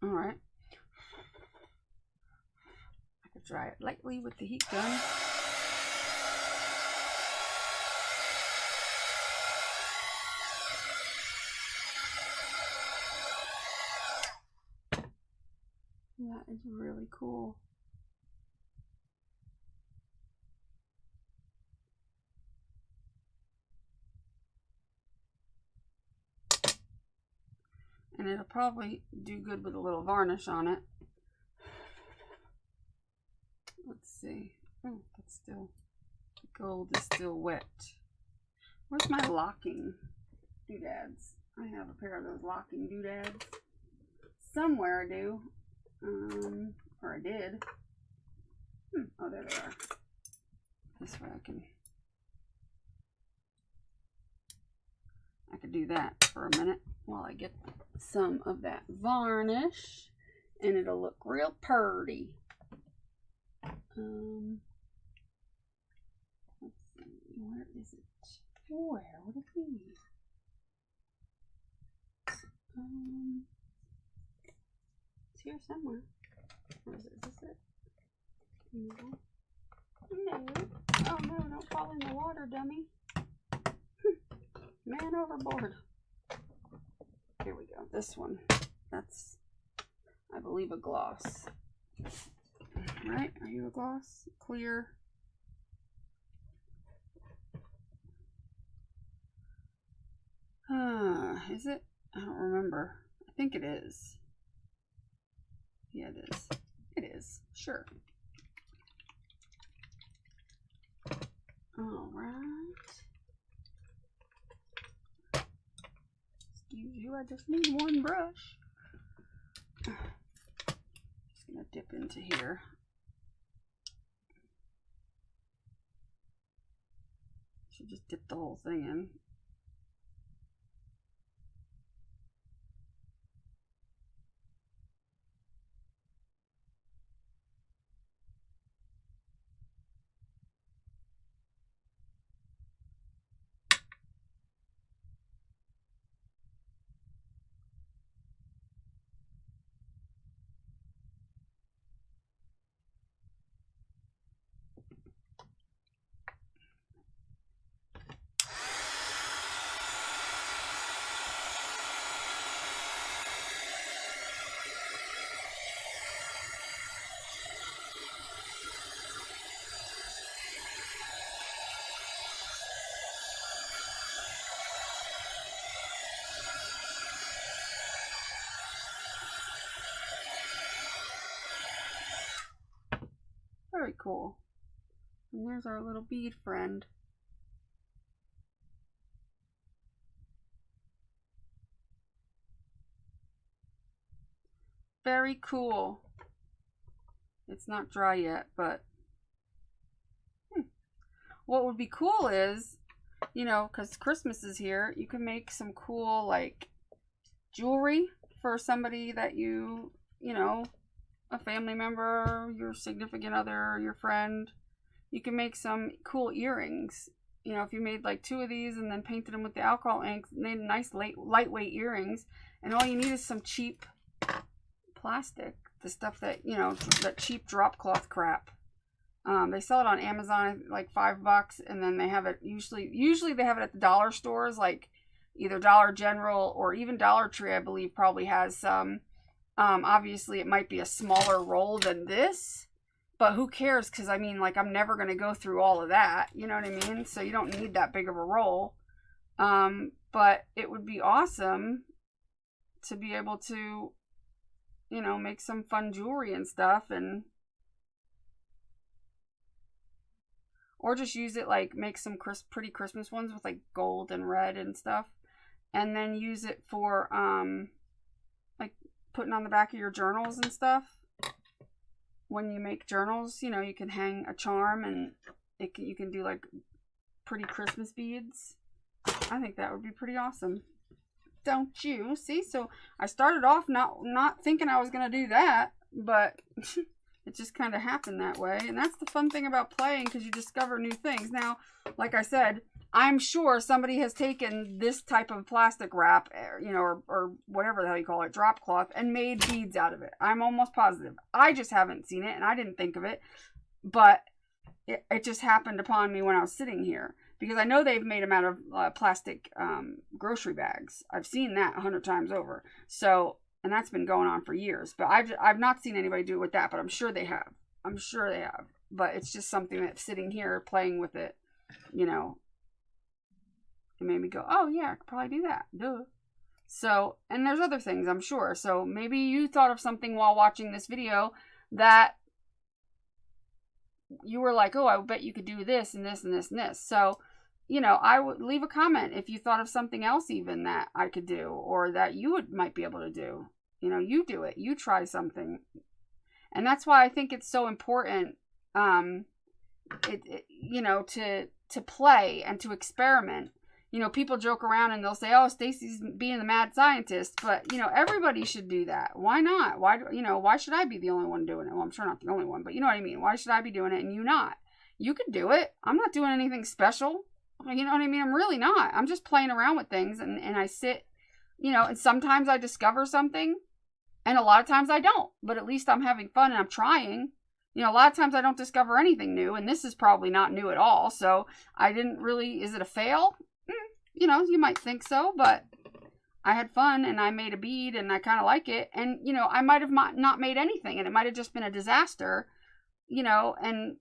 [SPEAKER 3] All right. I could dry it lightly with the heat gun. That is really cool. And it'll probably do good with a little varnish on it. Let's see. Oh, that's still, the gold is still wet. Where's my locking doodads? I have a pair of those locking doodads. Somewhere I do. Or I did. Oh, there they are. This way I could do that for a minute while I get some of that varnish, and it'll look real purty. Let's see, where is it? Where would it be? It's here somewhere. Where is it? Is this it? No. No. Oh no, don't fall in the water, dummy. Man overboard. Here we go. This one. That's, I believe, a gloss. Right? Are you a gloss? Clear. Is it? I don't remember. I think it is. Yeah, it is. It is. Sure. All right. Excuse you, I just need one brush. Just gonna dip into here. Should just dip the whole thing in. Very cool. And there's our little bead friend. Very cool. It's not dry yet, but what would be cool is, you know, because Christmas is here, you can make some cool, like, jewelry for somebody that you know, a family member, your significant other, your friend. You can make some cool earrings. You know, if you made like 2 of these and then painted them with the alcohol ink, made nice lightweight earrings, and all you need is some cheap plastic, the stuff that, you know, that cheap drop cloth crap. They sell it on Amazon like $5, and then they have it usually they have it at the dollar stores, like either Dollar General or even Dollar Tree, I believe, probably has some. Obviously it might be a smaller roll than this, but who cares? Because I mean, like, I'm never going to go through all of that, you know what I mean? So you don't need that big of a roll. But it would be awesome to be able to, you know, make some fun jewelry and stuff, and or just use it, like, make some pretty Christmas ones with like gold and red and stuff, and then use it for like putting on the back of your journals and stuff. When you make journals, you know, you can hang a charm, and you can do like pretty Christmas beads. I think that would be pretty awesome. Don't you? See, so I started off not thinking I was gonna do that, but it just kind of happened that way. And that's the fun thing about playing, because you discover new things. Now, like I said, I'm sure somebody has taken this type of plastic wrap, you know, or whatever the hell you call it, drop cloth, and made beads out of it. I'm almost positive. I just haven't seen it, and I didn't think of it, but it just happened upon me when I was sitting here. Because I know they've made them out of plastic grocery bags. I've seen that 100 times over. So, and that's been going on for years. But I've not seen anybody do it with that, but I'm sure they have. I'm sure they have. But it's just something that's sitting here playing with it, you know. It made me go, oh yeah, I could probably do that. Duh. So, and there's other things, I'm sure. So maybe you thought of something while watching this video that you were like, oh, I bet you could do this and this and this and this. So, you know, I would leave a comment if you thought of something else even that I could do or that you might be able to do. You know, you do it. You try something. And that's why I think it's so important, you know, to play and to experiment. You know, people joke around and they'll say, oh, Stacy's being the mad scientist. But, you know, everybody should do that. Why not? Why should I be the only one doing it? Well, I'm sure not the only one, but you know what I mean? Why should I be doing it and you not? You could do it. I'm not doing anything special. You know what I mean? I'm really not. I'm just playing around with things and I sit, you know, and sometimes I discover something and a lot of times I don't. But at least I'm having fun and I'm trying. You know, a lot of times I don't discover anything new and this is probably not new at all. So I didn't really, is it a fail? You know, you might think so, but I had fun and I made a bead and I kind of like it. And, you know, I might have not made anything and it might have just been a disaster, you know, and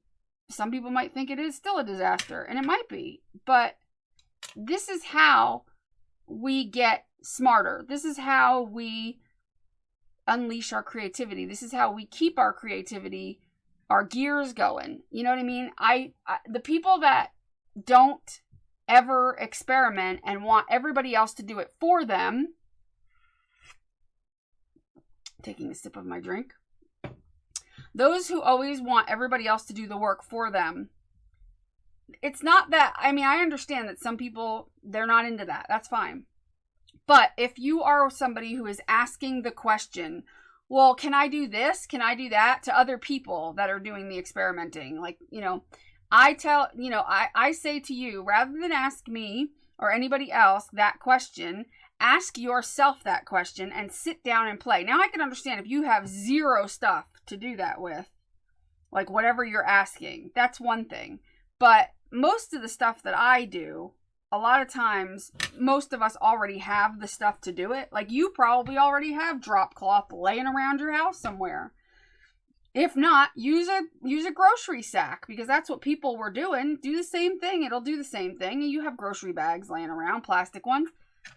[SPEAKER 3] some people might think it is still a disaster and it might be. But this is how we get smarter. This is how we unleash our creativity. This is how we keep our creativity, our gears going. You know what I mean? The people that don't ever experiment and want everybody else to do it for them. Taking a sip of my drink. Those who always want everybody else to do the work for them. It's not that, I mean, I understand that some people, they're not into that. That's fine. But if you are somebody who is asking the question, well, can I do this? Can I do that? To other people that are doing the experimenting. Like, you know, I say to you, rather than ask me or anybody else that question, ask yourself that question and sit down and play. Now I can understand if you have zero stuff to do that with, like whatever you're asking, that's one thing. But most of the stuff that I do, a lot of times, most of us already have the stuff to do it. Like you probably already have drop cloth laying around your house somewhere. If not, use a grocery sack because that's what people were doing. Do the same thing. It'll do the same thing. You have grocery bags laying around, plastic ones.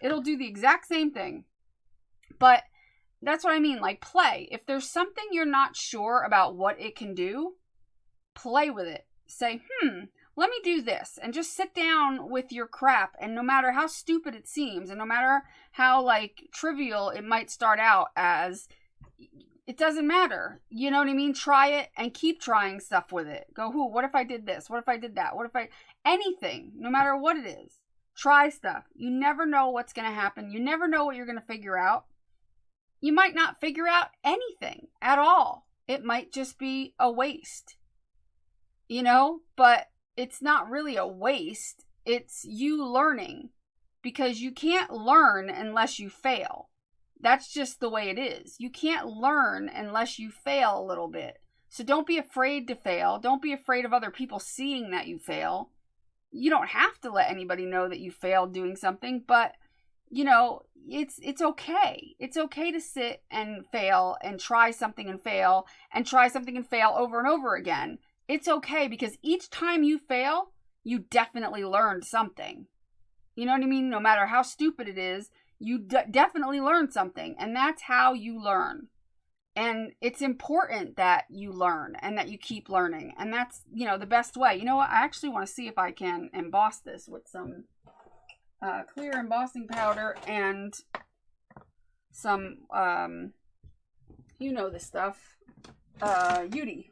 [SPEAKER 3] It'll do the exact same thing. But that's what I mean, like play. If there's something you're not sure about what it can do, play with it. Say, let me do this. And just sit down with your crap. And no matter how stupid it seems, and no matter how like trivial it might start out as, it doesn't matter. You know what I mean? Try it and keep trying stuff with it. Go, what if I did this? What if I did that? Anything, no matter what it is. Try stuff. You never know what's going to happen. You never know what you're going to figure out. You might not figure out anything at all. It might just be a waste. You know? But it's not really a waste. It's you learning. Because you can't learn unless you fail. That's just the way it is. You can't learn unless you fail a little bit. So don't be afraid to fail. Don't be afraid of other people seeing that you fail. You don't have to let anybody know that you failed doing something, but you know, it's okay. It's okay to sit and fail and try something and fail and try something and fail over and over again. It's okay because each time you fail, you definitely learned something. You know what I mean? No matter how stupid it is, you definitely learn something, and that's how you learn. And it's important that you learn and that you keep learning, and that's, you know, the best way. You know what? I actually want to see if I can emboss this with some clear embossing powder and some, you know this stuff, UD. Here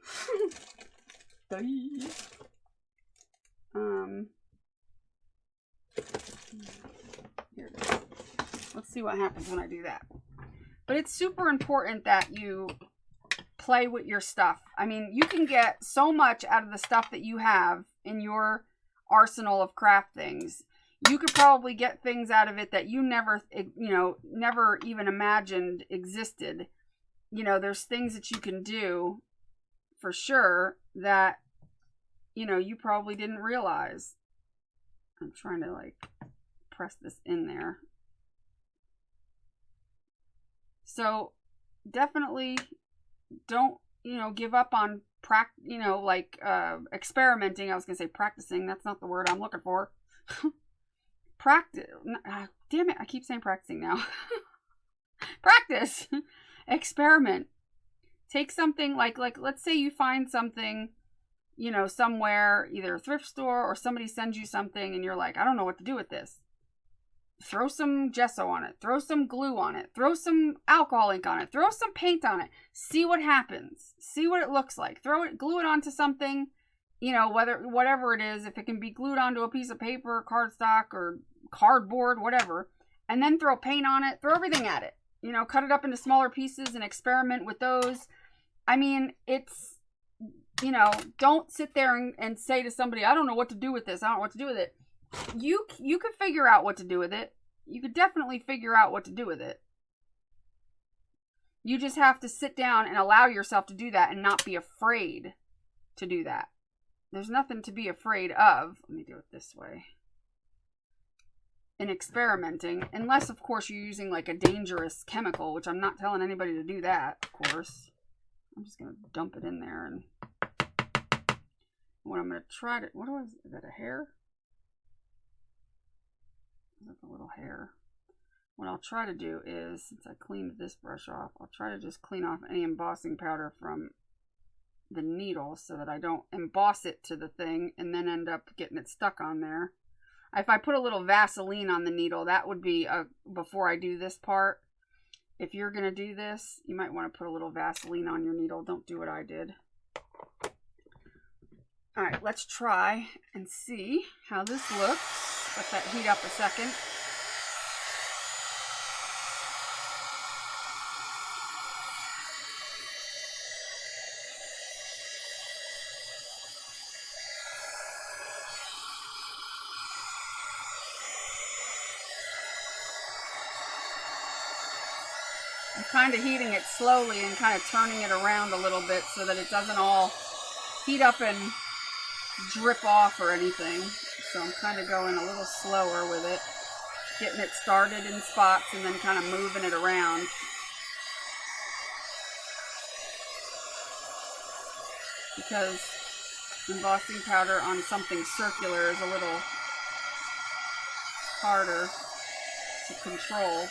[SPEAKER 3] it is. Let's see what happens when I do that. But it's super important that you play with your stuff. I mean, you can get so much out of the stuff that you have in your arsenal of craft things. You could probably get things out of it that you never, never even imagined existed. There's things that you can do for sure that, you probably didn't realize. I'm trying to like press this in there. So definitely don't, give up on experimenting. I was going to say practicing. That's not the word I'm looking for. Practice. Damn it. I keep saying practicing now. Practice. Experiment. Take something like let's say you find something, somewhere, either a thrift store or somebody sends you something and you're like, I don't know what to do with this. Throw some gesso on it. Throw some glue on it. Throw some alcohol ink on it. Throw some paint on it. See what happens. See what it looks like. Glue it onto something, whatever it is. If it can be glued onto a piece of paper, cardstock, or cardboard, whatever. And then throw paint on it. Throw everything at it. Cut it up into smaller pieces and experiment with those. I mean, it's, don't sit there and say to somebody, I don't know what to do with this. I don't know what to do with it. You could figure out what to do with it. You could definitely figure out what to do with it. You just have to sit down and allow yourself to do that and not be afraid to do that. There's nothing to be afraid of. Let me do it this way. In experimenting, unless of course you're using like a dangerous chemical, which I'm not telling anybody to do that, of course. I'm just going to dump it in there, and what I'm going to try to, is that a hair? Is that a little hair? What I'll try to do is, since I cleaned this brush off, I'll try to just clean off any embossing powder from the needle so that I don't emboss it to the thing and then end up getting it stuck on there. If I put a little Vaseline on the needle, that would be before I do this part. If you're going to do this, you might want to put a little Vaseline on your needle. Don't do what I did. All right, let's try and see how this looks. Let that heat up a second. I'm kind of heating it slowly and kind of turning it around a little bit so that it doesn't all heat up and drip off or anything. So I'm kind of going a little slower with it, getting it started in spots and then kind of moving it around. Because embossing powder on something circular is a little harder to control.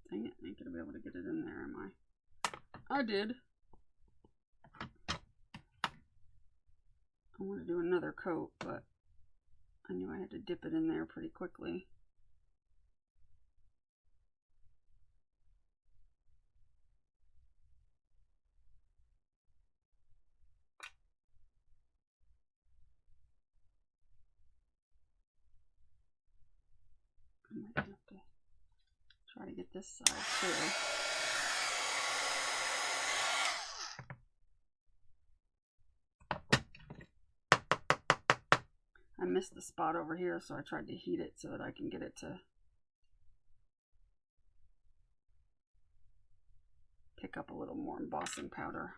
[SPEAKER 3] Dang it, I ain't gonna be able to get it in there, am I? I did. I want to do another coat, but I knew I had to dip it in there pretty quickly. I might have to try to get this side too. I missed the spot over here, so I tried to heat it so that I can get it to pick up a little more embossing powder.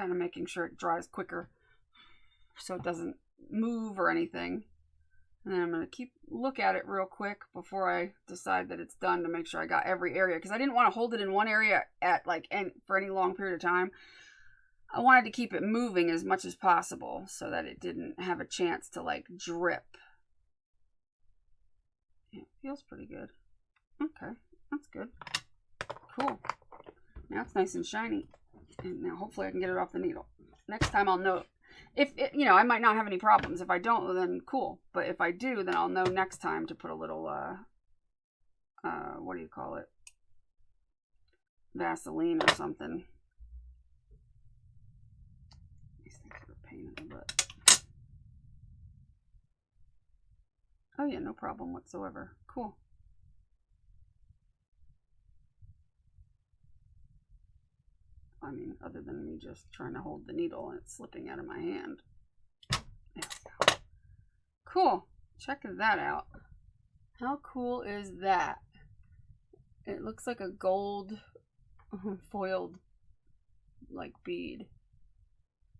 [SPEAKER 3] kind of making sure it dries quicker so it doesn't move or anything. And then I'm going to look at it real quick before I decide that it's done to make sure I got every area. Because I didn't want to hold it in one area for any long period of time. I wanted to keep it moving as much as possible so that it didn't have a chance to like drip. Yeah, it feels pretty good. Okay, that's good. Cool. Now it's nice and shiny. And now hopefully I can get it off the needle. Next time I'll know. If it, I might not have any problems. If I don't, then cool. But if I do, then I'll know next time to put a little, what do you call it? Vaseline or something. These things are a pain in the butt. Oh yeah, no problem whatsoever. Cool. I mean, other than me just trying to hold the needle and it's slipping out of my hand. There we go. Cool. Check that out. How cool is that? It looks like a gold foiled like bead.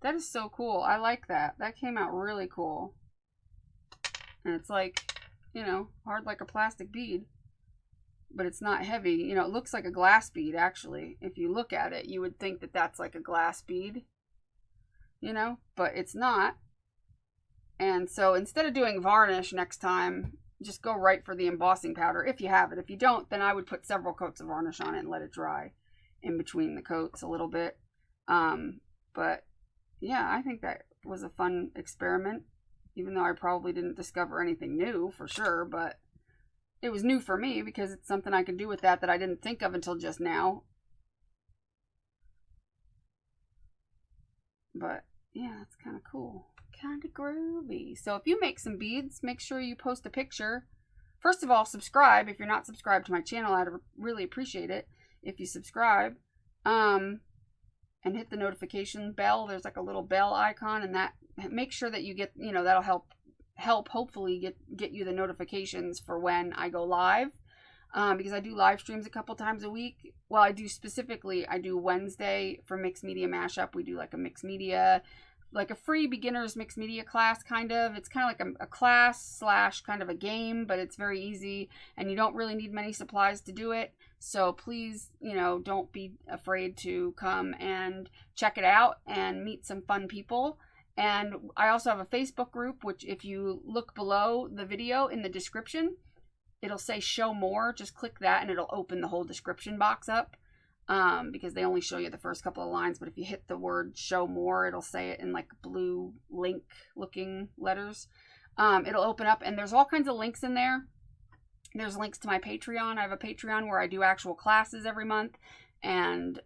[SPEAKER 3] That is so cool. I like that. That came out really cool. And it's like, hard like a plastic bead. But it's not heavy. It looks like a glass bead, actually. If you look at it, you would think that that's like a glass bead. But it's not. And so instead of doing varnish next time, just go right for the embossing powder if you have it. If you don't, then I would put several coats of varnish on it and let it dry in between the coats a little bit. But yeah, I think that was a fun experiment. Even though I probably didn't discover anything new for sure, but it was new for me because it's something I could do with that I didn't think of until just now. But yeah, it's kind of cool. Kind of groovy. So if you make some beads, make sure you post a picture. First of all, subscribe. If you're not subscribed to my channel, I'd really appreciate it if you subscribe. And hit the notification bell. There's like a little bell icon, and that make sure that you get, that'll help hopefully get you the notifications for when I go live, because I do live streams a couple times a week. Well, I do Wednesday for Mixed Media Mashup. We do like a mixed media, like a free beginners mixed media class, kind of. It's kind of like a class / kind of a game, but it's very easy and you don't really need many supplies to do it. So please, don't be afraid to come and check it out and meet some fun people. And I also have a Facebook group, which if you look below the video in the description, it'll say show more. Just click that and it'll open the whole description box up, because they only show you the first couple of lines. But if you hit the word show more, it'll say it in like blue link looking letters. It'll open up and there's all kinds of links in there. There's links to my Patreon. I have a Patreon where I do actual classes every month. And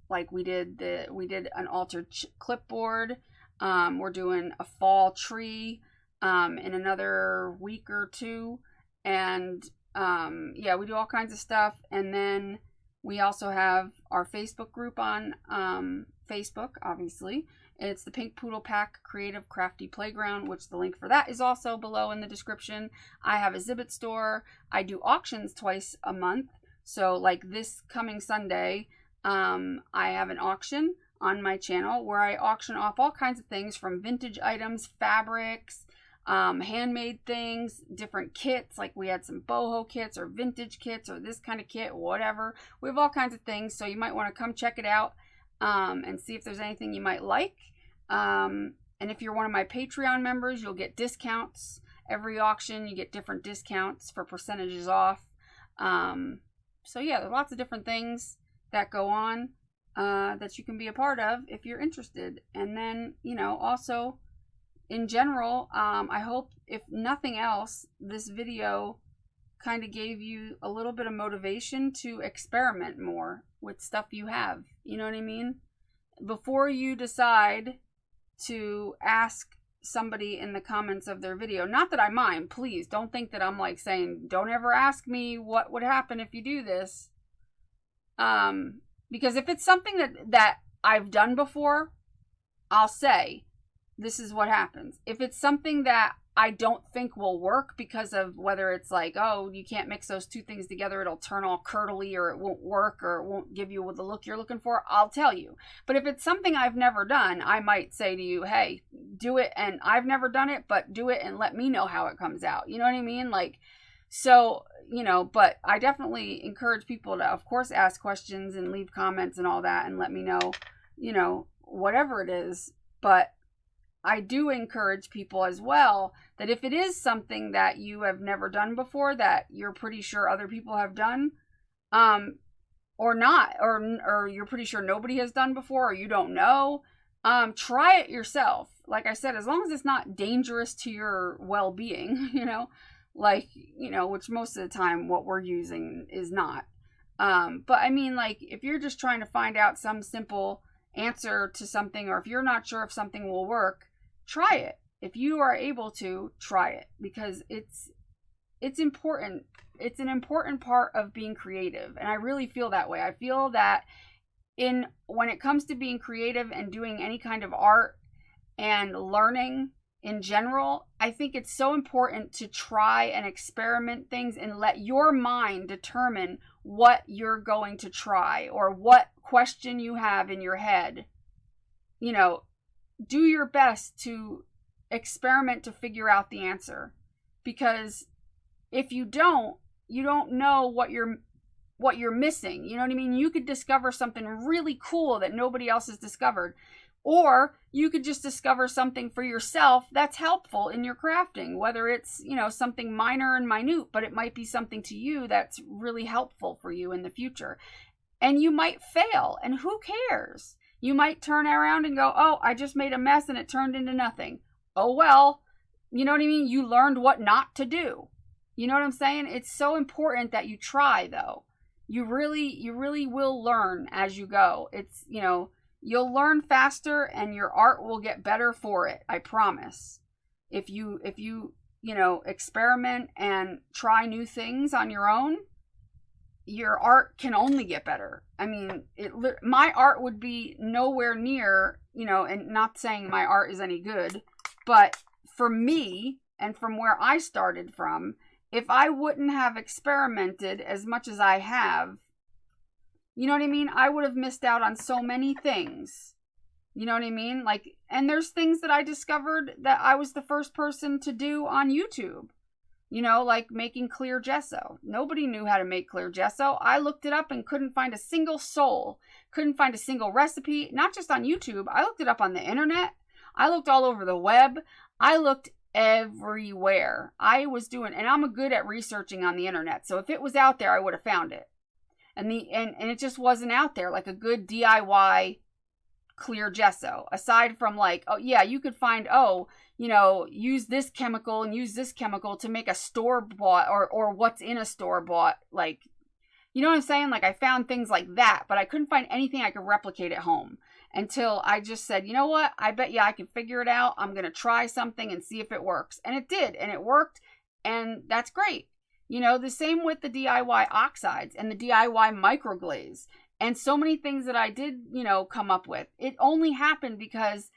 [SPEAKER 3] like we did an altered clipboard. We're doing a fall tree in another week or two. And yeah, we do all kinds of stuff. And then we also have our Facebook group on Facebook, obviously. It's the Pink Poodle Pack Creative Crafty Playground, which the link for that is also below in the description. I have a Zibbit store. I do auctions twice a month. So like this coming Sunday, I have an auction on my channel where I auction off all kinds of things from vintage items, fabrics, handmade things, different kits. Like we had some boho kits or vintage kits or this kind of kit, whatever. We have all kinds of things. So you might want to come check it out and see if there's anything you might like. And if you're one of my Patreon members, you'll get discounts. Every auction, you get different discounts for percentages off. So yeah, there's lots of different things that go on that you can be a part of if you're interested. And then, also in general, I hope if nothing else, this video kind of gave you a little bit of motivation to experiment more with stuff you have. You know what I mean? Before you decide to ask somebody in the comments of their video, not that I mind, please don't think that I'm like saying don't ever ask me what would happen if you do this, because if it's something that I've done before, I'll say this is what happens. If it's something that I don't think will work because of whether it's like, oh, you can't mix those two things together, it'll turn all curdly, or it won't work, or it won't give you the look you're looking for, I'll tell you. But if it's something I've never done, I might say to you, hey, do it, and I've never done it, but do it and let me know how it comes out. You know what I mean? Like, so, you know, but I definitely encourage people to, of course, ask questions and leave comments and all that and let me know, you know, whatever it is. But I do encourage people as well that if it is something that you have never done before, that you're pretty sure other people have done, or not, or you're pretty sure nobody has done before, or you don't know, try it yourself. Like I said, as long as it's not dangerous to your well-being, you know, like, you know, which most of the time what we're using is not. But I mean, like, if you're just trying to find out some simple answer to something, or if you're not sure if something will work, try it. If you are able to, try it, because it's important. It's an important part of being creative, and I really feel that way. I feel that when it comes to being creative and doing any kind of art and learning in general, I think it's so important to try and experiment things and let your mind determine what you're going to try or what question you have in your head. You know, do your best to experiment to figure out the answer, because if you don't know what you're missing. You know what I mean? You could discover something really cool that nobody else has discovered, or you could just discover something for yourself that's helpful in your crafting, whether it's, you know, something minor and minute, but it might be something to you that's really helpful for you in the future. And you might fail, and who cares? You might turn around and go, oh, I just made a mess and it turned into nothing. Oh, well, you know what I mean? You learned what not to do. You know what I'm saying? It's so important that you try, though. You really will learn as you go. It's, you know, you'll learn faster and your art will get better for it. I promise. If you, you know, experiment and try new things on your own, your art can only get better. I mean, my art would be nowhere near, you know, and not saying my art is any good, but for me and from where I started from, if I wouldn't have experimented as much as I have, you know what I mean? I would have missed out on so many things. You know what I mean? Like, and there's things that I discovered that I was the first person to do on YouTube. You know, like making clear gesso. Nobody knew how to make clear gesso. I looked it up and couldn't find a single soul. Couldn't find a single recipe. Not just on YouTube. I looked it up on the internet. I looked all over the web. I looked everywhere. I was doing, and I'm good at researching on the internet. So if it was out there, I would have found it. And it just wasn't out there, like a good DIY clear gesso. Aside from like, oh yeah, you could find, oh, you know, use this chemical and use this chemical to make a store-bought or what's in a store-bought, like, you know what I'm saying? Like, I found things like that, but I couldn't find anything I could replicate at home until I just said, you know what? I bet you I can figure it out. I'm going to try something and see if it works. And it did, and it worked, and that's great. You know, the same with the DIY oxides and the DIY microglaze and so many things that I did, you know, come up with. It only happened because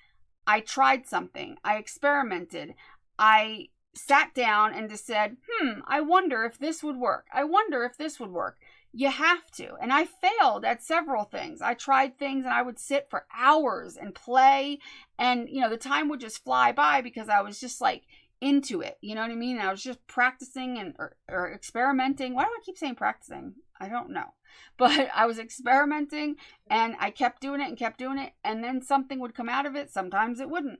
[SPEAKER 3] I tried something. I experimented. I sat down and just said, I wonder if this would work. I wonder if this would work. You have to. And I failed at several things. I tried things and I would sit for hours and play. And, you know, the time would just fly by because I was just like into it. You know what I mean? I was just practicing and or experimenting. Why do I keep saying practicing? I don't know. But I was experimenting and I kept doing it and kept doing it. And then something would come out of it. Sometimes it wouldn't.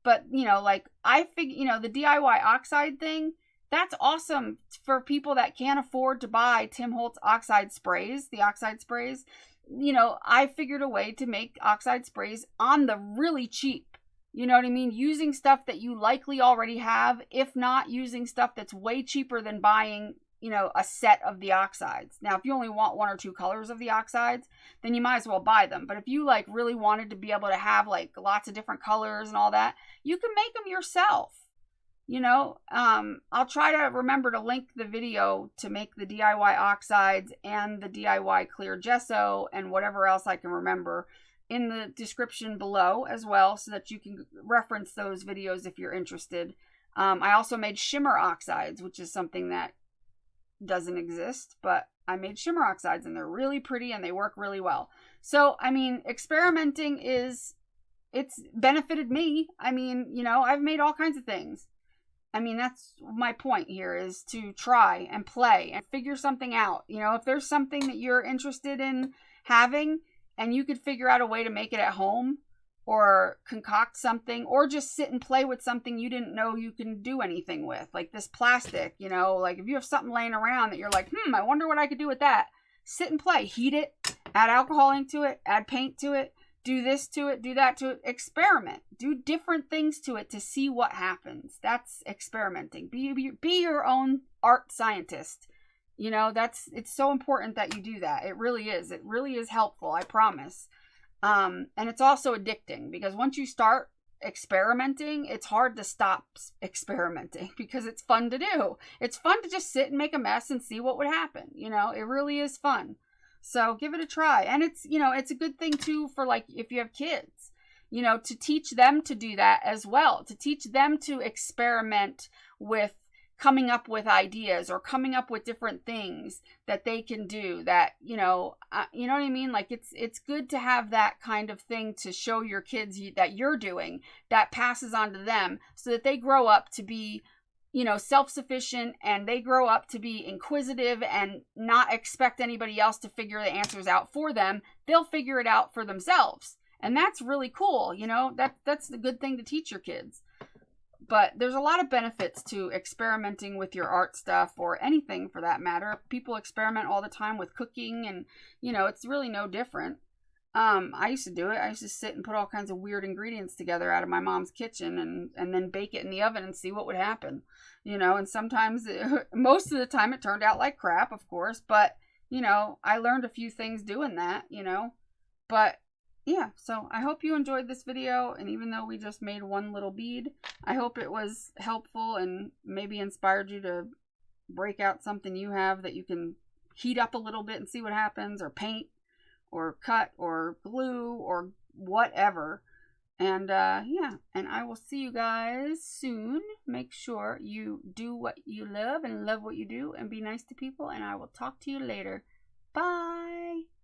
[SPEAKER 3] But, you know, like I figure, you know, the DIY oxide thing, that's awesome for people that can't afford to buy Tim Holtz oxide sprays, the oxide sprays. You know, I figured a way to make oxide sprays on the really cheap. You know what I mean? Using stuff that you likely already have, if not using stuff that's way cheaper than buying, you know, a set of the oxides. Now, if you only want one or two colors of the oxides, then you might as well buy them. But if you like really wanted to be able to have like lots of different colors and all that, you can make them yourself. You know, I'll try to remember to link the video to make the DIY oxides and the DIY clear gesso and whatever else I can remember in the description below as well, so that you can reference those videos if you're interested. I also made shimmer oxides, which is something that doesn't exist, but I made shimmer oxides and they're really pretty and they work really well. So, I mean, experimenting it's benefited me. I mean, you know, I've made all kinds of things. I mean, that's my point here, is to try and play and figure something out. You know, if there's something that you're interested in having and you could figure out a way to make it at home or concoct something or just sit and play with something you didn't know you can do anything with, like this plastic, you know, like if you have something laying around that you're like, I wonder what I could do with that. Sit and play, heat it, add alcohol into it, add paint to it, do this to it, do that to it, experiment, do different things to it to see what happens. That's experimenting. Be your own art scientist. You know, it's so important that you do that. It really is helpful, I promise. And it's also addicting, because once you start experimenting, it's hard to stop experimenting because it's fun to do. It's fun to just sit and make a mess and see what would happen. You know, it really is fun. So give it a try. And it's, you know, it's a good thing too for, like, if you have kids, you know, to teach them to do that as well, to teach them to experiment with coming up with ideas or coming up with different things that they can do that, you know what I mean? Like, it's good to have that kind of thing to show your kids that you're doing, that passes on to them, so that they grow up to be, you know, self-sufficient, and they grow up to be inquisitive and not expect anybody else to figure the answers out for them. They'll figure it out for themselves. And that's really cool. You know, that's the good thing to teach your kids. But there's a lot of benefits to experimenting with your art stuff, or anything for that matter. People experiment all the time with cooking, and, you know, it's really no different. I used to do it. I used to sit and put all kinds of weird ingredients together out of my mom's kitchen and then bake it in the oven and see what would happen. You know, and sometimes, most of the time it turned out like crap, of course. But, you know, I learned a few things doing that, you know. But yeah, so I hope you enjoyed this video, and even though we just made one little bead, I hope it was helpful and maybe inspired you to break out something you have that you can heat up a little bit and see what happens, or paint, or cut, or glue, or whatever. And yeah, and I will see you guys soon. Make sure you do what you love and love what you do and be nice to people, and I will talk to you later. Bye!